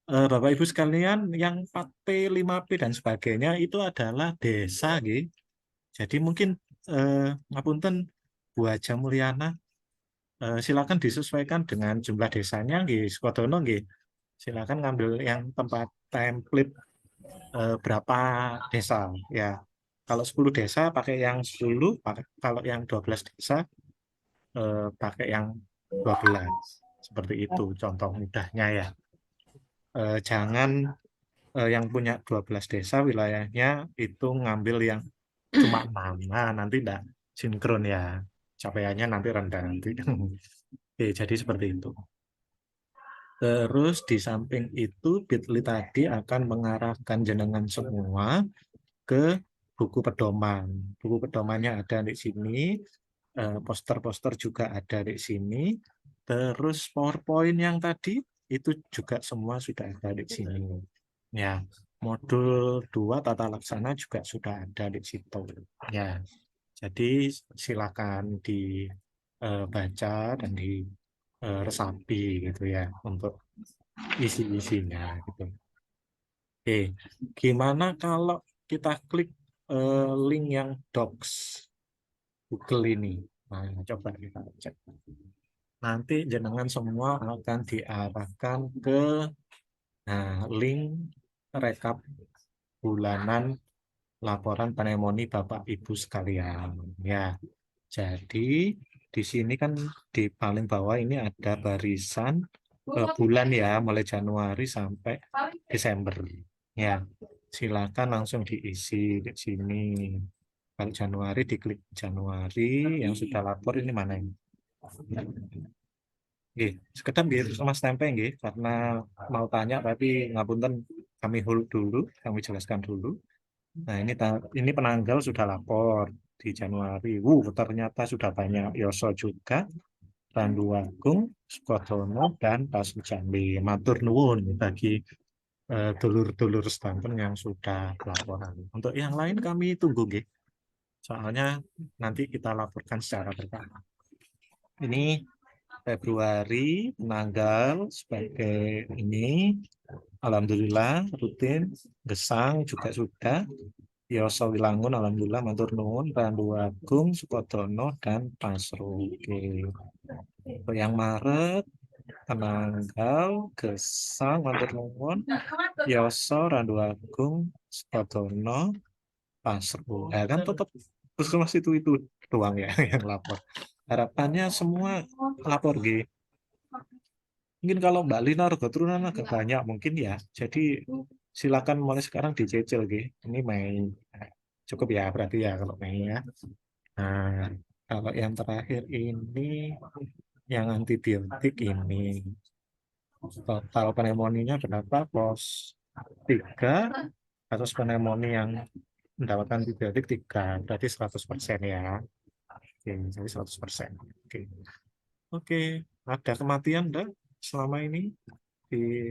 Bapak Ibu sekalian, yang 4P, 5P dan sebagainya itu adalah desa, gitu. Jadi mungkin ngapunten Bu Haja Mulyana, silakan disesuaikan dengan jumlah desanya, gitu. Sukodono, gitu. Silakan ngambil yang tempat template berapa desa, ya. Kalau 10 desa pakai yang 10, kalau yang 12 desa pakai yang 12. Seperti itu contoh mudahnya ya. Jangan yang punya 12 desa wilayahnya itu ngambil yang cuma 6. Nah, nanti enggak sinkron ya. Capaiannya nanti rendah nanti. Oke, jadi seperti itu. Terus di samping itu Bitly tadi akan mengarahkan jenengan semua ke buku pedoman. Buku pedomannya ada di sini, poster-poster juga ada di sini. Terus PowerPoint yang tadi itu juga semua sudah ada di sini. Ya, modul 2 tata laksana juga sudah ada di situ. Ya, jadi silakan dibaca dan diresapi gitu ya untuk isi-isinya gitu. Oke, gimana kalau kita klik link yang Docs Google ini? Nah, coba kita cek. Nanti jenengan semua akan diarahkan ke link rekap bulanan laporan pneumonia Bapak Ibu sekalian. Ya, jadi di sini kan di paling bawah ini ada barisan bulan ya, mulai Januari sampai Desember. Ya, silakan langsung diisi di sini. Kalau Januari diklik Januari, yang sudah lapor ini mana ini? Nggih, sekedar nggih Mas tempe nggih, karena mau tanya tapi ngapunten kami hold dulu, kami jelaskan dulu. Nah, ini penanggal sudah lapor di Januari. Ternyata sudah banyak Yoso juga, Randu Agung, Sukodono, dan Pasuk Jambi. Matur nuwun bagi dulur-dulur sedanten yang sudah laporan. Untuk yang lain kami tunggu, nggih. Soalnya nanti kita laporkan secara berkala. Ini Februari, penanggal sebagai ini. Alhamdulillah rutin, Gesang juga sudah. Yoso Wilangun, alhamdulillah, matur nuwun, Randu Agung, Sukodono, dan Pasro. Oke. Untuk yang Maret, penanggal, Gesang, matur nuwun, Yoso, Randu Agung, Sukodono, Pasro. Ya kan tetap puskesmas itu doang ya yang lapor. Harapannya semua lapor gitu. Mungkin kalau Mbak Lina harga turunan agak banyak mungkin ya. Jadi silakan mulai sekarang dicicil gitu. Ini Mei. Cukup ya berarti ya kalau Mei ya. Nah, kalau yang terakhir ini yang antibiotik ini total pneumonia berapa? Pos 3 kasus pneumonia yang mendapatkan antibiotik 3, berarti 100% ya. Oke, jadi 100%. Oke. Oke, ada kematian enggak selama ini di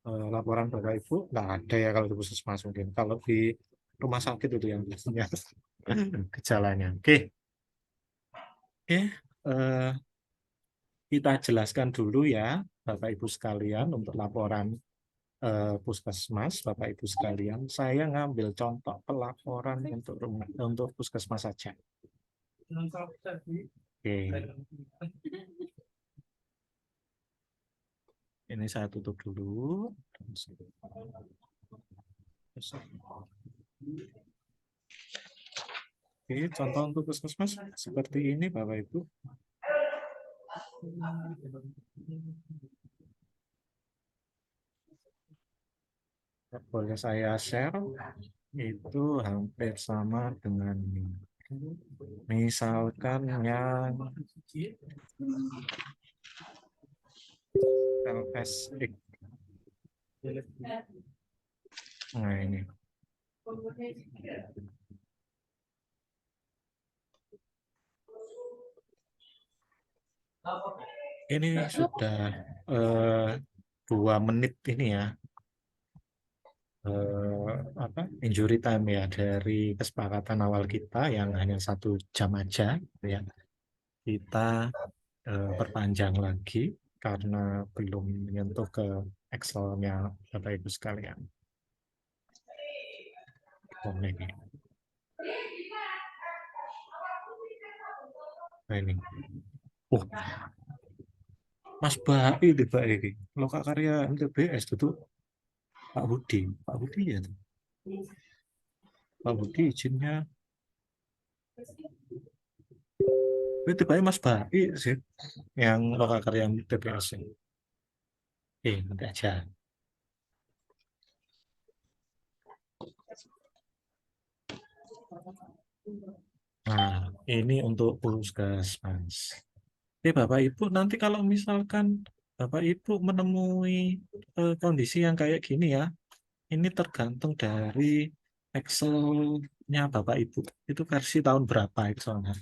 laporan Bapak Ibu? Nggak ada ya kalau di puskesmas mungkin. Kalau di rumah sakit itu yang biasanya gejalanya. Oke. Oke, kita jelaskan dulu ya Bapak Ibu sekalian, untuk laporan puskesmas, Bapak Ibu sekalian, saya ngambil contoh pelaporan untuk puskesmas saja. Oke. Ini saya tutup dulu. Oke, contoh untuk puskesmas seperti ini, Bapak Ibu. Boleh saya share, itu hampir sama dengan misalkan yang LSX. Nah ini. Ini sudah 2 menit ini ya. Injury time ya dari kesepakatan awal kita yang hanya 1 jam aja ya, kita perpanjang lagi karena belum menyentuh ke Excel-nya Bapak Ibu sekalian. Nah ini, Mas Baik di Pak ini, Loka Karya MTBS itu Pak Budi ya, Pak Budi izinnya. Itu Pak Mas Baik sih, yang Loka Karya MTBS ini. Nanti aja. Nah, ini untuk puskesmas. Bapak Ibu, nanti kalau misalkan Bapak Ibu menemui kondisi yang kayak gini ya, ini tergantung dari Excel-nya Bapak Ibu. Itu versi tahun berapa Excel-nya?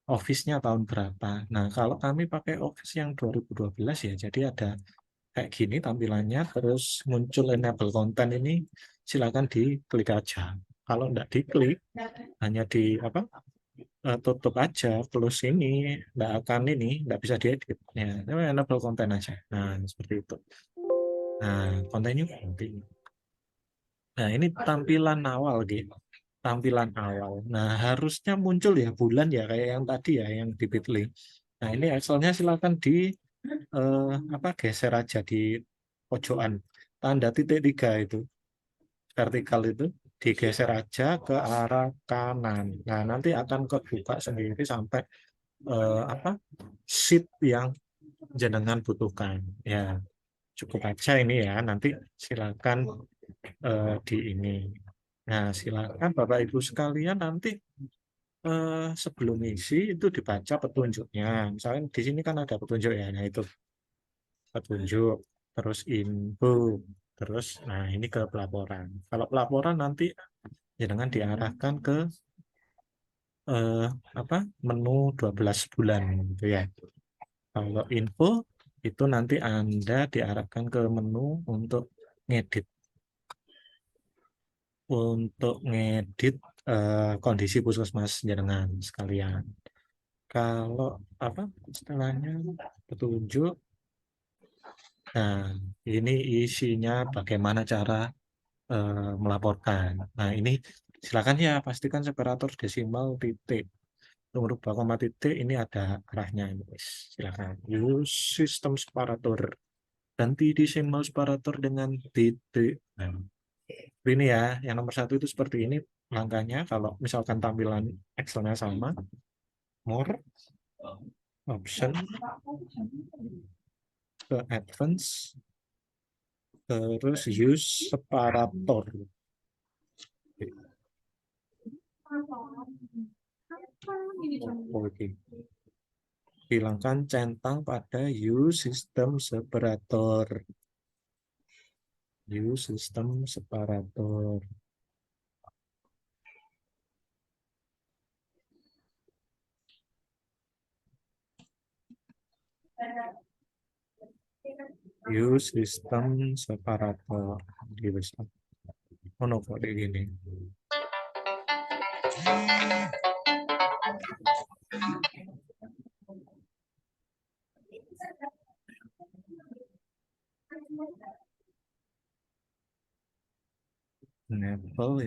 Office-nya tahun berapa? Nah, kalau kami pakai Office yang 2012 ya, jadi ada kayak gini tampilannya, terus muncul enable content ini, silakan diklik aja. Kalau enggak diklik, hanya di tutup aja, close ini enggak bisa diedit ya, enable content aja. Nah, seperti itu. Nah, kontennya penting. Nah, ini tampilan awal gitu. Tampilan awal. Nah, harusnya muncul ya bulan ya kayak yang tadi ya, yang di Bitly. Nah, ini Excel-nya silakan di geser aja di pojokan. Tanda titik 3 itu, vertikal itu digeser aja ke arah kanan. Nah, nanti akan kebuka sendiri sampai sheet yang jenengan butuhkan. Ya, cukup aja ini ya. Nanti silakan di ini. Nah, silakan Bapak Ibu sekalian nanti sebelum isi itu dibaca petunjuknya. Misalnya di sini kan ada petunjuk ya. Nah, itu petunjuk, terus info, terus nah ini ke pelaporan. Kalau pelaporan nanti jangan diarahkan ke menu 12 bulan gitu ya. Kalau info itu nanti Anda diarahkan ke menu untuk ngedit kondisi puskesmas jenengan sekalian. Kalau istilahnya petunjuk, nah ini isinya bagaimana cara melaporkan. Nah ini silakan ya pastikan separator desimal titik. Untuk merubah koma titik ini ada arahnya. Silakan use sistem separator. Ganti desimal separator dengan titik. Nah, ini ya, yang nomor 1 itu seperti ini langkahnya. Kalau misalkan tampilan Excel-nya sama, more, option, ke advance, terus use separator. Oke. Hilangkan centang pada use sistem separator. Use sistem separator. Use sistem separator. Kok gini. enable.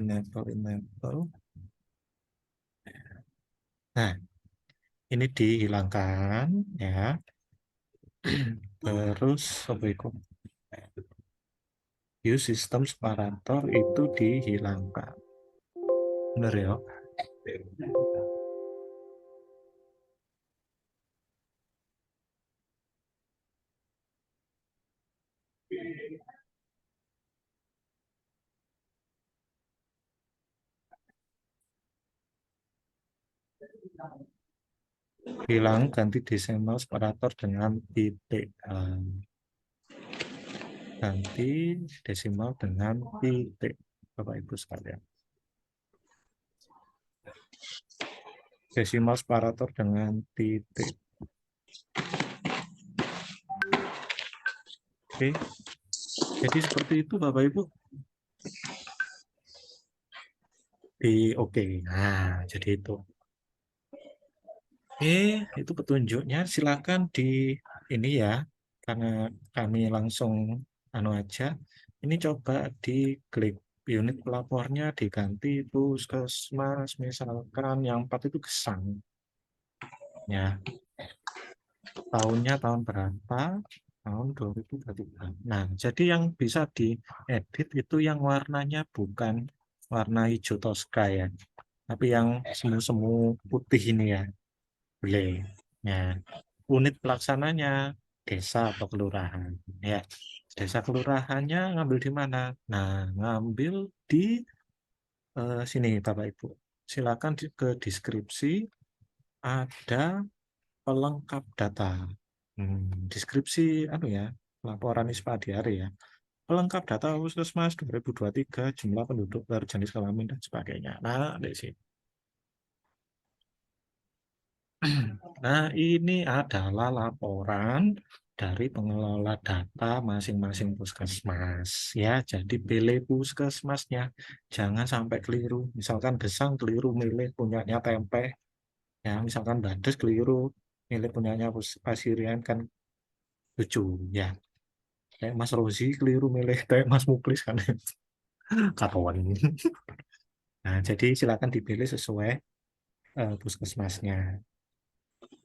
Nah, ini dihilangkan ya. Terus apa itu? Use system separator itu dihilangkan. Benar ya? Hilang ganti desimal separator dengan titik. Ganti desimal dengan titik, Bapak Ibu sekalian. Desimal separator dengan titik. Oke. Jadi seperti itu Bapak Ibu. Oke. Nah, jadi itu. Itu petunjuknya. Silakan di ini ya, karena kami langsung anu aja. Ini coba diklik unit pelapornya diganti puskesmas, misalkan yang 4 itu Gesang. Ya. Tahunnya tahun berapa? Tahun 2023. Nah, jadi yang bisa diedit itu yang warnanya bukan warna hijau toska ya, tapi yang semu-semu putih ini ya. Boleh. Nah, unit pelaksananya desa atau kelurahan. Ya, desa kelurahannya ngambil di mana? Nah, ngambil di sini Bapak Ibu. Silakan ke deskripsi, ada pelengkap data. Deskripsi anu ya, laporan ISPA di hari ya. Pelengkap data Puskesmas 2023, jumlah penduduk berjenis kelamin dan sebagainya. Nah, di sini. Nah, ini adalah laporan dari pengelola data masing-masing puskesmas ya. Jadi pilih puskesmasnya, jangan sampai keliru. Misalkan Gesang keliru milih punyanya Tempe, ya. Misalkan Bades keliru milih punyanya Pasirian, kan lucu ya. Kayak Mas Rozi keliru milih kayak Mas Muklis kan katakan. Nah, jadi silakan dipilih sesuai puskesmasnya.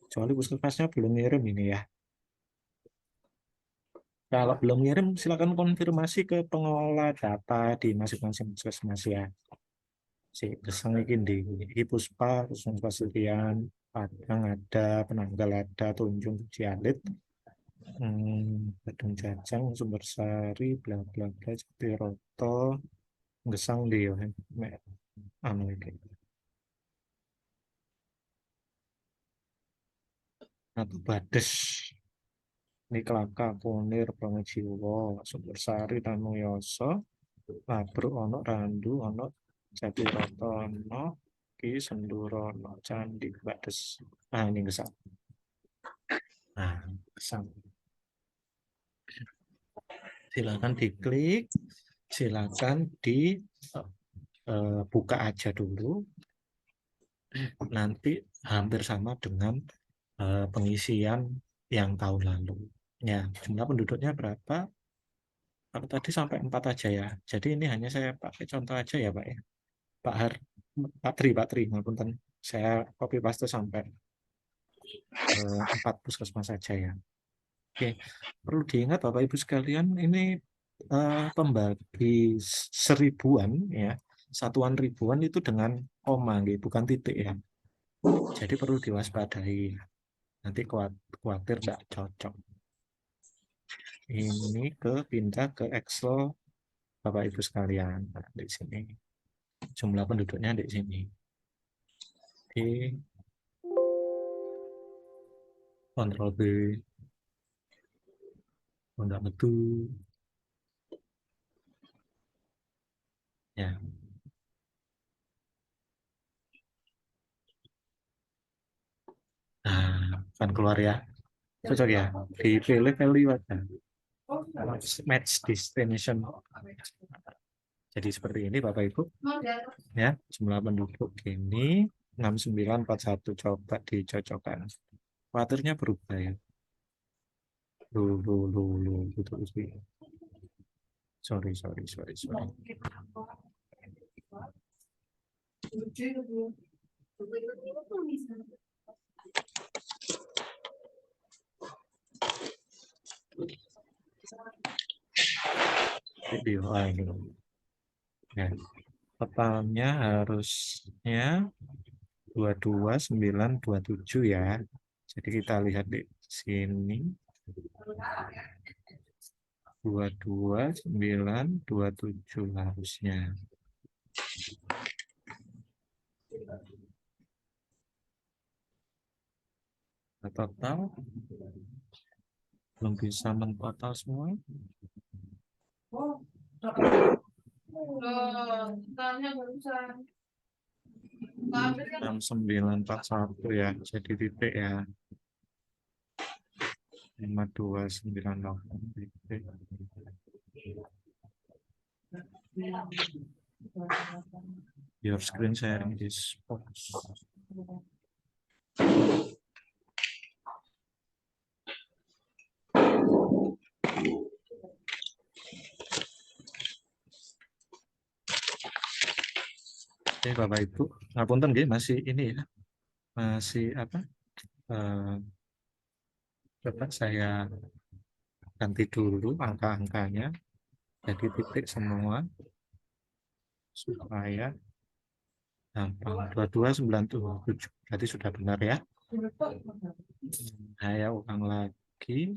Kecuali puskesmasnya belum ngirim ini ya. Kalau belum ngirim, silakan konfirmasi ke pengelola data di masing-masing puskesmas ya. Si Gesang di Puspa, Puskesmas Pasirian, Padang ada, Penanggal ada, Tunjung, Cialit, Badung Jajang, Sumbersari, bla bla bla, Jatiroto, Gesang di anu iki. Atau Bades. Ini Kelaka, Kunir, Pronojiwo, Sumbersari, Tanuyoso, Labruk, Ono, Randu, Ono, Jatiroto, Ono, Ki, Senduro, Ono, Candi, Bades. Nah, ini Gesang. Nah, Gesang. Silakan diklik, silakan buka aja dulu. Nanti hampir sama dengan pengisian yang tahun lalu. Ya, jumlah penduduknya berapa? Kalau tadi sampai 4 aja ya. Jadi ini hanya saya pakai contoh aja ya Pak ya. Pak Tri, ngapunten. Saya copy paste sampai 4 puskesmas saja ya. Oke, perlu diingat Bapak Ibu sekalian, ini pembagi seribuan ya, satuan ribuan itu dengan koma, bukan titik ya. Jadi perlu diwaspadai. Nanti khawatir tidak cocok. Ini pindah ke Excel Bapak Ibu sekalian. Nah, di sini jumlah penduduknya di sini. Di Ctrl B, Ctrl itu ya. Nah, kan keluar ya. Cocok ya. Dipilih value aja. Match destination. Jadi seperti ini Bapak Ibu. Ya, jumlah penduduk ini 6941, coba dicocokkan. Kuatirnya berubah ya. Sorry. Video ini. Nah, totalnya harusnya 22927 ya. Jadi kita lihat di sini 22927 harusnya. Nah, total belum bisa mentotal semua. Jam 9.41 ya, jadi titik ya. 5298 titik. Your screen sharing is box. Oke, Bapak Ibu, ngapunten nggih, masih ini ya, masih apa? Coba saya ganti dulu angka-angkanya jadi titik semua supaya gampang. 22927 berarti sudah benar ya. Saya ulang lagi.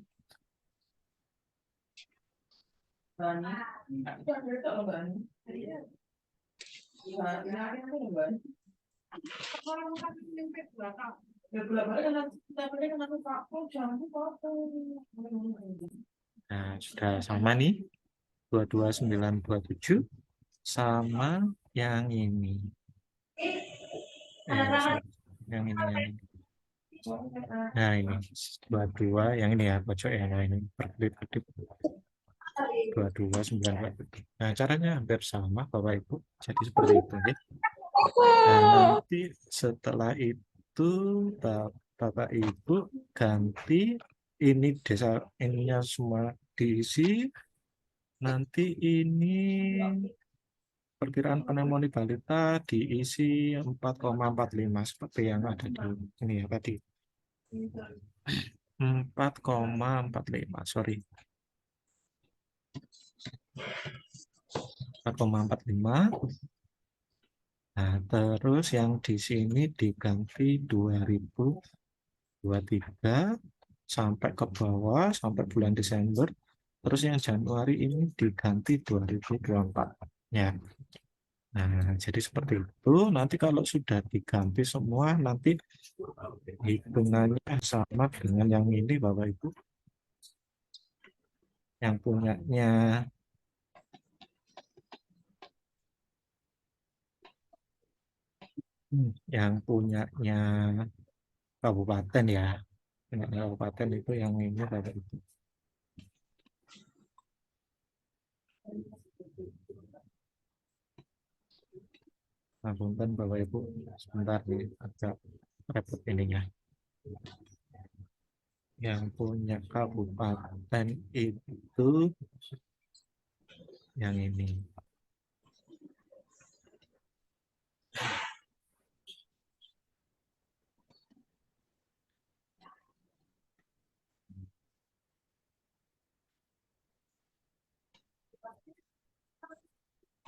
Nah, sudah sama nih. 22927 sama yang ini. Yang ini. Nah, ini 22 yang ini ya, pojok ya. Nah, ini berkedip-kedip. 22927. Nah, caranya hampir sama Bapak Ibu. Jadi seperti itu ya. Nah, nanti setelah itu Bapak Ibu ganti ini desa ininya semua diisi. Nanti ini perkiraan pneumonia balita diisi 4,45 seperti yang ada di ini ya tadi. 4,45, sorry. 4,45. Nah, terus yang di sini diganti 2023 sampai ke bawah sampai bulan Desember. Terus yang Januari ini diganti 2024 ya. Nah, jadi seperti itu. Nanti kalau sudah diganti semua, nanti hitungannya sama dengan yang ini, Bapak Ibu. Yang punyanya kabupaten ya. Punyanya kabupaten itu yang ini, Bapak Ibu. Nah, punten Bapak Ibu, sebentar nih agak repot ininya. Yang punya kabupaten itu yang ini.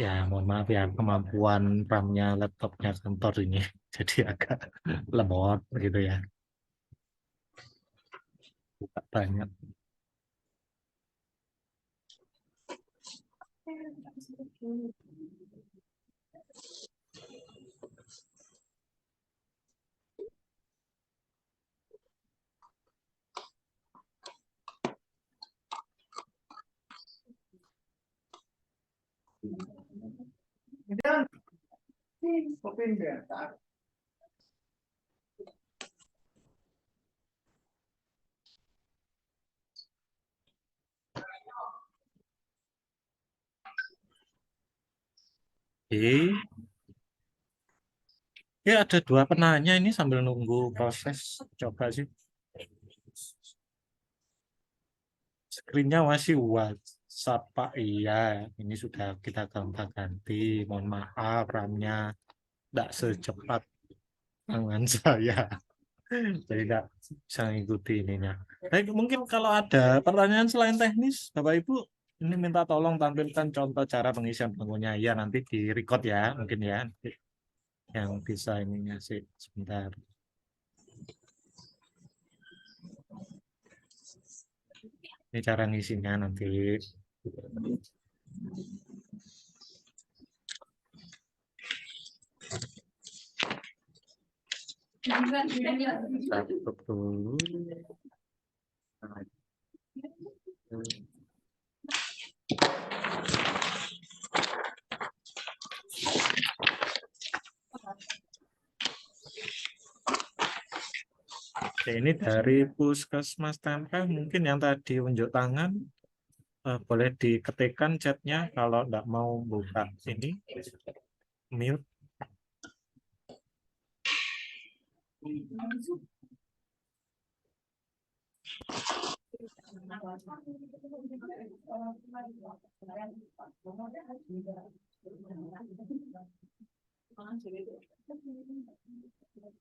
Ya, mohon maaf ya, kemampuan RAM-nya laptopnya kantor ini jadi agak lemot gitu ya. Buka banyak. Oke. Ya, ada dua penanya ini sambil nunggu proses. Coba sih. Screen-nya masih WhatsApp, Pak. Iya, ini sudah kita ganti. Mohon maaf, RAM-nya tidak secepat tangan saya. Jadi tidak bisa ngikuti ininya. Baik, mungkin kalau ada pertanyaan selain teknis, Bapak Ibu, ini minta tolong tampilkan contoh cara pengisian bangkunya. Ya, nanti di record ya, mungkin ya. Yang bisa ininya sih, sebentar. Ini cara ngisinya nanti. Kita tutup dulu. Oke, ini dari Puskesmas Tempeh, mungkin yang tadi unjuk tangan, boleh diketikkan chatnya kalau nggak mau buka ini, mute.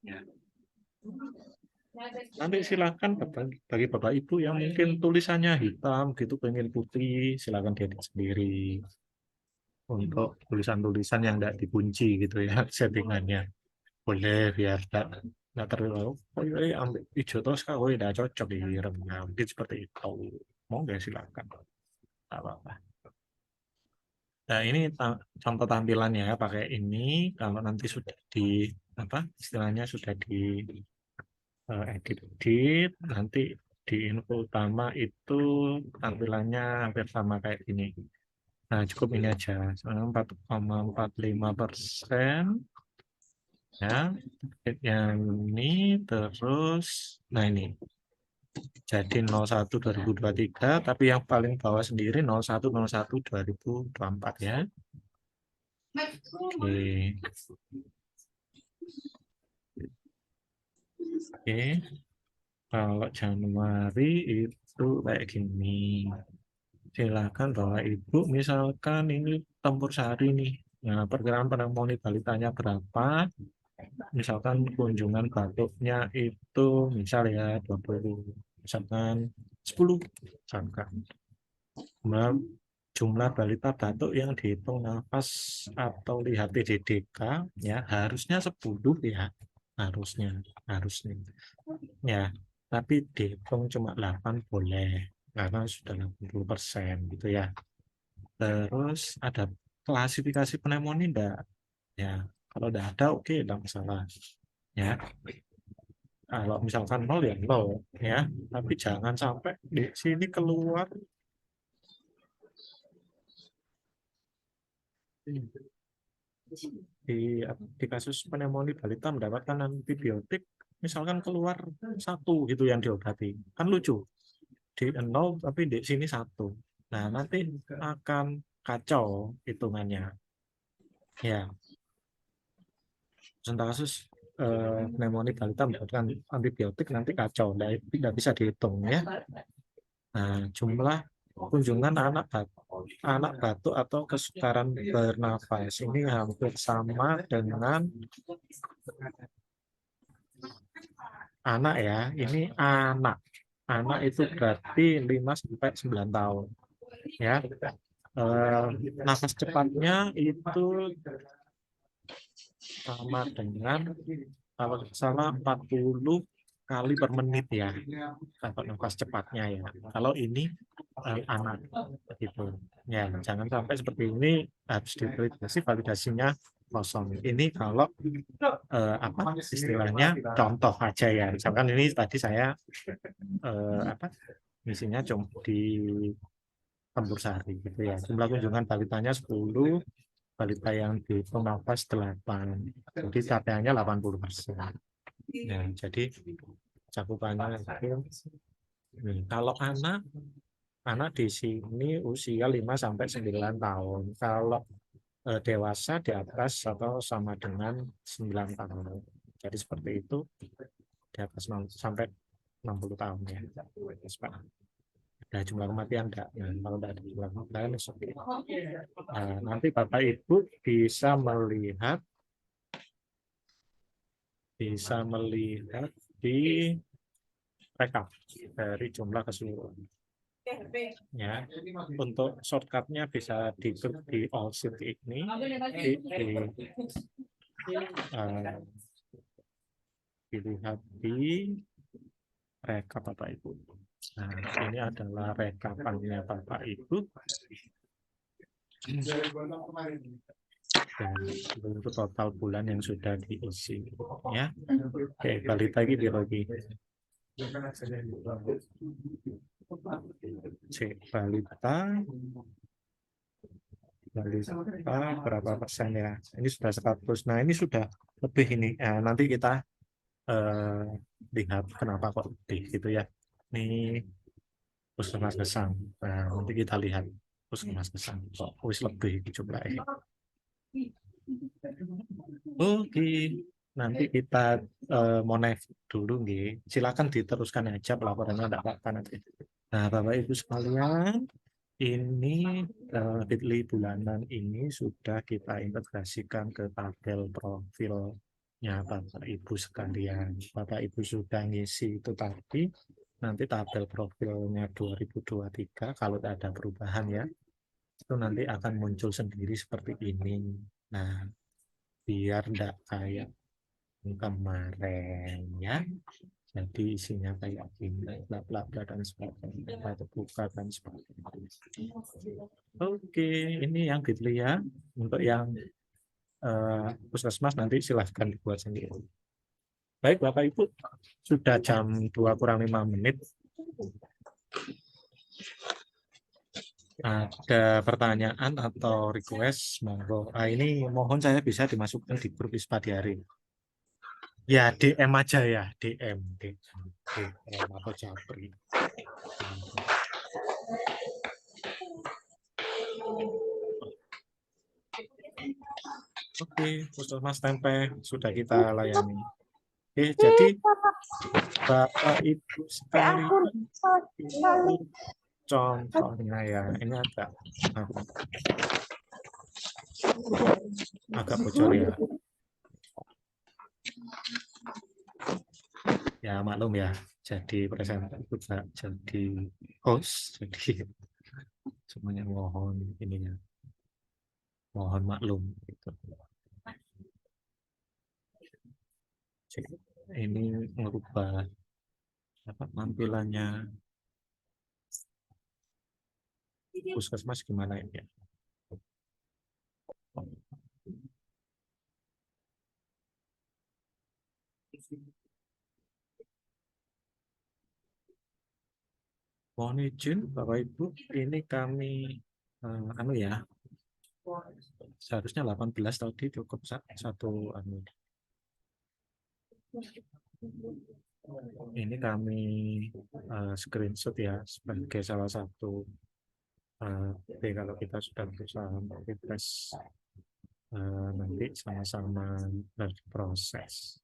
Ya. Nanti silakan bagi Bapak Ibu yang mungkin tulisannya hitam gitu pengen putih, silakan diedit sendiri untuk tulisan-tulisan yang tidak dikunci gitu ya settingannya. Boleh biar tidak terlalu ambil hijau terus kau tidak cocok di remnya mungkin seperti itu. Mau nggak silakan. Tak apa-apa. Nah, ini contoh tampilannya ya, pakai ini kalau nanti sudah di apa istilahnya sudah di edit nanti di info utama itu tampilannya hampir sama kayak gini. Nah, cukup ini aja, 4,45%. Ya, yang ini terus, nah ini jadi 01 2023, tapi yang paling bawah sendiri 01 01 2024 ya. Oke. Oke. Kalau Januari itu kayak gini. Silakan Bapak Ibu, misalkan ini tempur sehari nih. Nah, perkiraan pneumonia balitanya berapa? Misalkan kunjungan batuknya itu misal ya 20, misalkan 10 misalkan. Jumlah balita batuk yang dihitung nafas atau lihat PDDK ya harusnya 10 ya, harusnya ya, tapi dihitung cuma 8 boleh karena sudah 60% gitu ya. Terus ada klasifikasi pneumonia enggak? Ya, kalau enggak ada oke, enggak masalah. Ya. Kalau misalkan 0 ya 0 ya, tapi jangan sampai di sini keluar di kasus pneumonia balita mendapatkan antibiotik misalkan keluar 1 gitu yang diobati. Kan lucu. Di 0 tapi di sini 1. Nah, nanti akan kacau hitungannya. Ya, contoh kasus pneumonia balita mendapatkan antibiotik nanti kacau, tidak bisa dihitung ya. Nah, jumlah kunjungan anak batuk atau kesukaran bernafas ini hampir sama dengan anak ya. Ini anak itu berarti 5 sampai 9 tahun ya. Nafas cepatnya itu sama dengan kalau salah 40 kali per menit ya, dapat nafas cepatnya ya. Kalau ini anak gitu ya, jangan sampai seperti ini, harus validasinya kosong. Ini kalau apa istilahnya contoh aja ya, misalkan ini tadi saya apa misinya cuma di Tempur Sari gitu ya, jumlah kunjungan balitanya 10, balita yang dihitung nafas 8, jadi capaiannya 80%. Nah, jadi cakupannya kalau anak di sini usia 5 sampai 9 tahun. Kalau dewasa di atas atau sama dengan 9 tahun. Jadi seperti itu di atas sampai 60 tahun ya. Nah, jumlah kematian enggak. Nah, kalau tidak ada jumlah kematian seperti itu. Nanti Bapak Ibu bisa melihat bisa melihat di rekap dari jumlah keseluruhan. Ya, untuk shortcutnya bisa di all sheet ini eh, dilihat di rekap Bapak Ibu. Nah, ini adalah rekapannya Bapak Ibu dan seluruh total bulan yang sudah diisi. Ya, oke, balik lagi di lagi. Balita berapa persen ya? Ini sudah 100. Nah, ini sudah lebih ini. Nanti kita lihat kenapa kok lebih gitu ya. Ini Puskesmas Gesang. Nah, nanti kita lihat Puskesmas Gesang kok wis lebih jumlahnya. Oke, nanti kita mau naik dulu nih. Silakan diteruskan aja pelaporannya, enggak apa-apa nanti. Nah, Bapak Ibu sekalian, ini Bitly bulanan ini sudah kita integrasikan ke tabel profilnya Bapak Ibu sekalian. Bapak Ibu sudah ngisi itu tadi. Nanti tabel profilnya 2023 kalau ada perubahan ya, itu nanti akan muncul sendiri seperti ini. Nah, biar enggak kayak kemarin ya. Jadi isinya kayak gini, bla bla bla dan sebagainya, terbuka dan sebagainya. Oke, ini yang Bitly ya. Untuk yang Puskesmas nanti silahkan dibuat sendiri. Baik Bapak Ibu, sudah jam 2 kurang 5 menit. Ada pertanyaan atau request, monggo. Ini mohon saya bisa dimasukkan di grup ISPA Diari. Ya DM aja ya, DM atau Japri. Oke, Puskesmas tempe sudah kita layani. Oke, jadi Bapak Ibu sekalian, ini contohnya ya, ini agak bocor ya. Ya maklum ya, jadi presenter juga jadi host, jadi semuanya mohon ininya, mohon maklum gitu. Jadi, ini merubah apa tampilannya Puskesmas gimana ini ya? Mohon izin Bapak Ibu, ini kami anu ya, seharusnya 18 tadi cukup satu anu. Ini kami screenshot ya sebagai salah satu kalau kita sudah berusaha refresh nanti sama-sama berproses.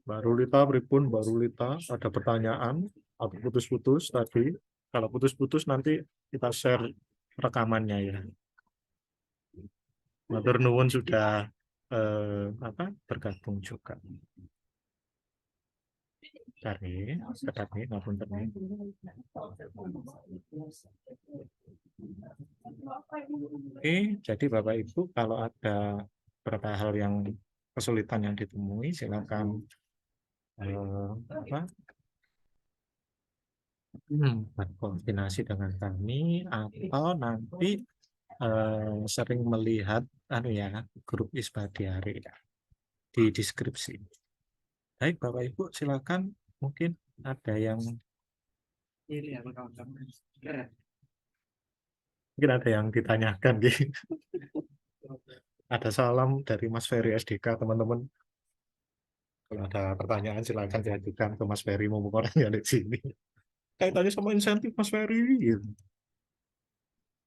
Baru Lita, ada pertanyaan atau putus-putus tadi? Kalau putus-putus nanti kita share rekamannya ya. Matur nuwun sudah bergabung juga. Oke, jadi Bapak Ibu kalau ada beberapa hal yang kesulitan yang ditemui silakan berkoordinasi dengan kami atau nanti sering melihat grup ISPA Diari di deskripsi. Baik Bapak Ibu silakan, mungkin ada yang ditanyakan gitu. Ada salam dari Mas Ferry SDK teman-teman. Kalau ada pertanyaan silakan diajukan ke Mas Ferry, mumpung orangnya di sini. Kaitannya sama insentif Mas Ferry gitu.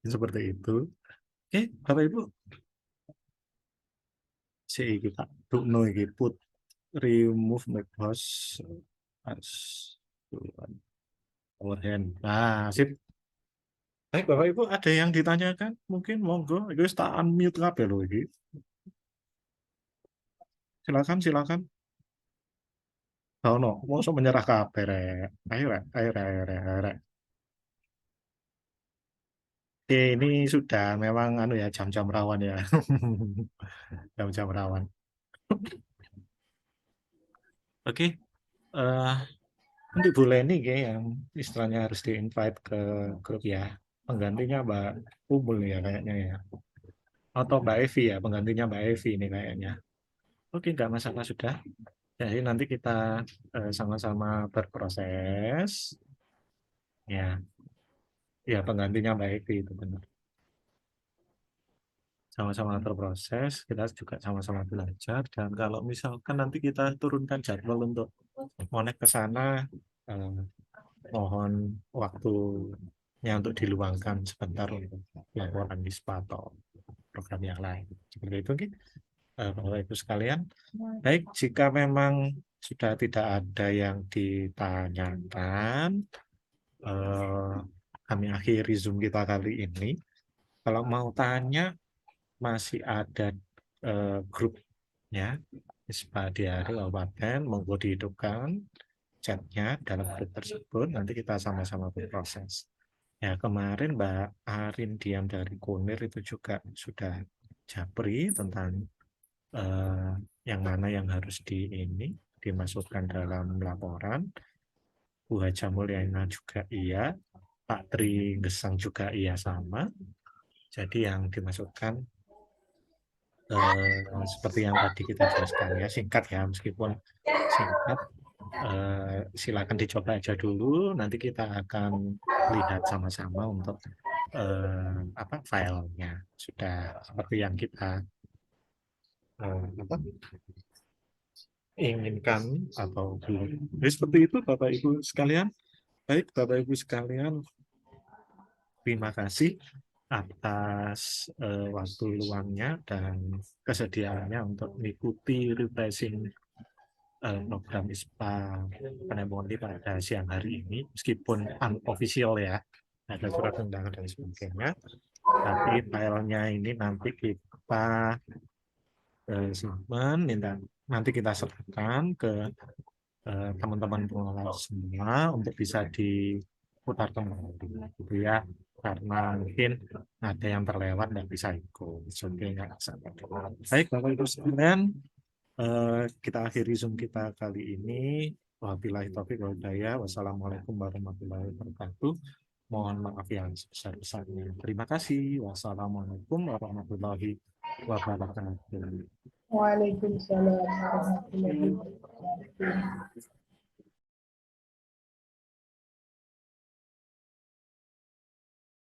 Seperti itu. Oke, Bapak Ibu. Kita dukno iki put remove make host as overhand. Nah, sip. Baik Bapak Ibu, ada yang ditanyakan? Mungkin monggo, iki tak unmute kabeh lho iki. Silakan. Oh no, mau menyerah kabeh rek. Ayo rek, ayo rek. Oke, ini sudah memang anu ya jam-jam rawan ya. Jam-jam rawan. Oke, eh nanti Bu Leni kayak yang istilahnya harus di-invite ke grup ya. Penggantinya Mbak Umul ya kayaknya ya. Atau Mbak Evi ya, penggantinya Mbak Evi ini kayaknya. Oke, nggak masalah sudah. Jadi nanti kita sama-sama berproses. Ya, ya penggantinya Mbak Evi itu benar. Sama-sama berproses, kita juga sama-sama belajar. Dan kalau misalkan nanti kita turunkan jadwal untuk connect ke sana, eh, mohon waktunya untuk diluangkan sebentar untuk laporan ISPA atau program yang lain. Seperti itu, gitu. Bapak Ibu sekalian. Baik, jika memang sudah tidak ada yang ditanyakan, kami akhiri Zoom kita kali ini. Kalau mau tanya, masih ada grupnya ISPA di hari Kabupaten, monggo dihidupkan chatnya dalam grup tersebut, nanti kita sama-sama berproses. Ya, kemarin Mbak Arin Diam dari Kunir itu juga sudah japri tentang yang mana yang harus dimasukkan dalam laporan. Bu Haja Mulyana juga iya, Pak Tri Gesang juga iya sama. Jadi yang dimasukkan seperti yang tadi kita jelaskan ya, singkat ya, meskipun singkat, silakan dicoba aja dulu, nanti kita akan lihat sama-sama untuk filenya sudah seperti yang kita inginkan atau belum. Jadi seperti itu Bapak Ibu sekalian. Baik Bapak Ibu sekalian, terima kasih atas waktu luangnya dan kesediaannya untuk mengikuti refreshing program ISPA Penemonti pada siang hari ini, meskipun unofficial ya, ada surat undangan dan sebagainya, tapi filenya ini nanti kita simpan, nanti kita serahkan ke teman-teman pengelola semua untuk bisa diputar kembali gitu ya, karena mungkin ada yang terlewat dan bisa ikut. Oke, nggak sampai. Baik Bapak Ibu sekalian, kita akhiri Zoom kita kali ini. Wabillahi taufiq wal hidayah. Wassalamualaikum warahmatullahi wabarakatuh. Mohon maaf yang sebesar-besarnya. Terima kasih. Wassalamualaikum warahmatullahi wabarakatuh. Waalaikumsalam warahmatullahi wabarakatuh.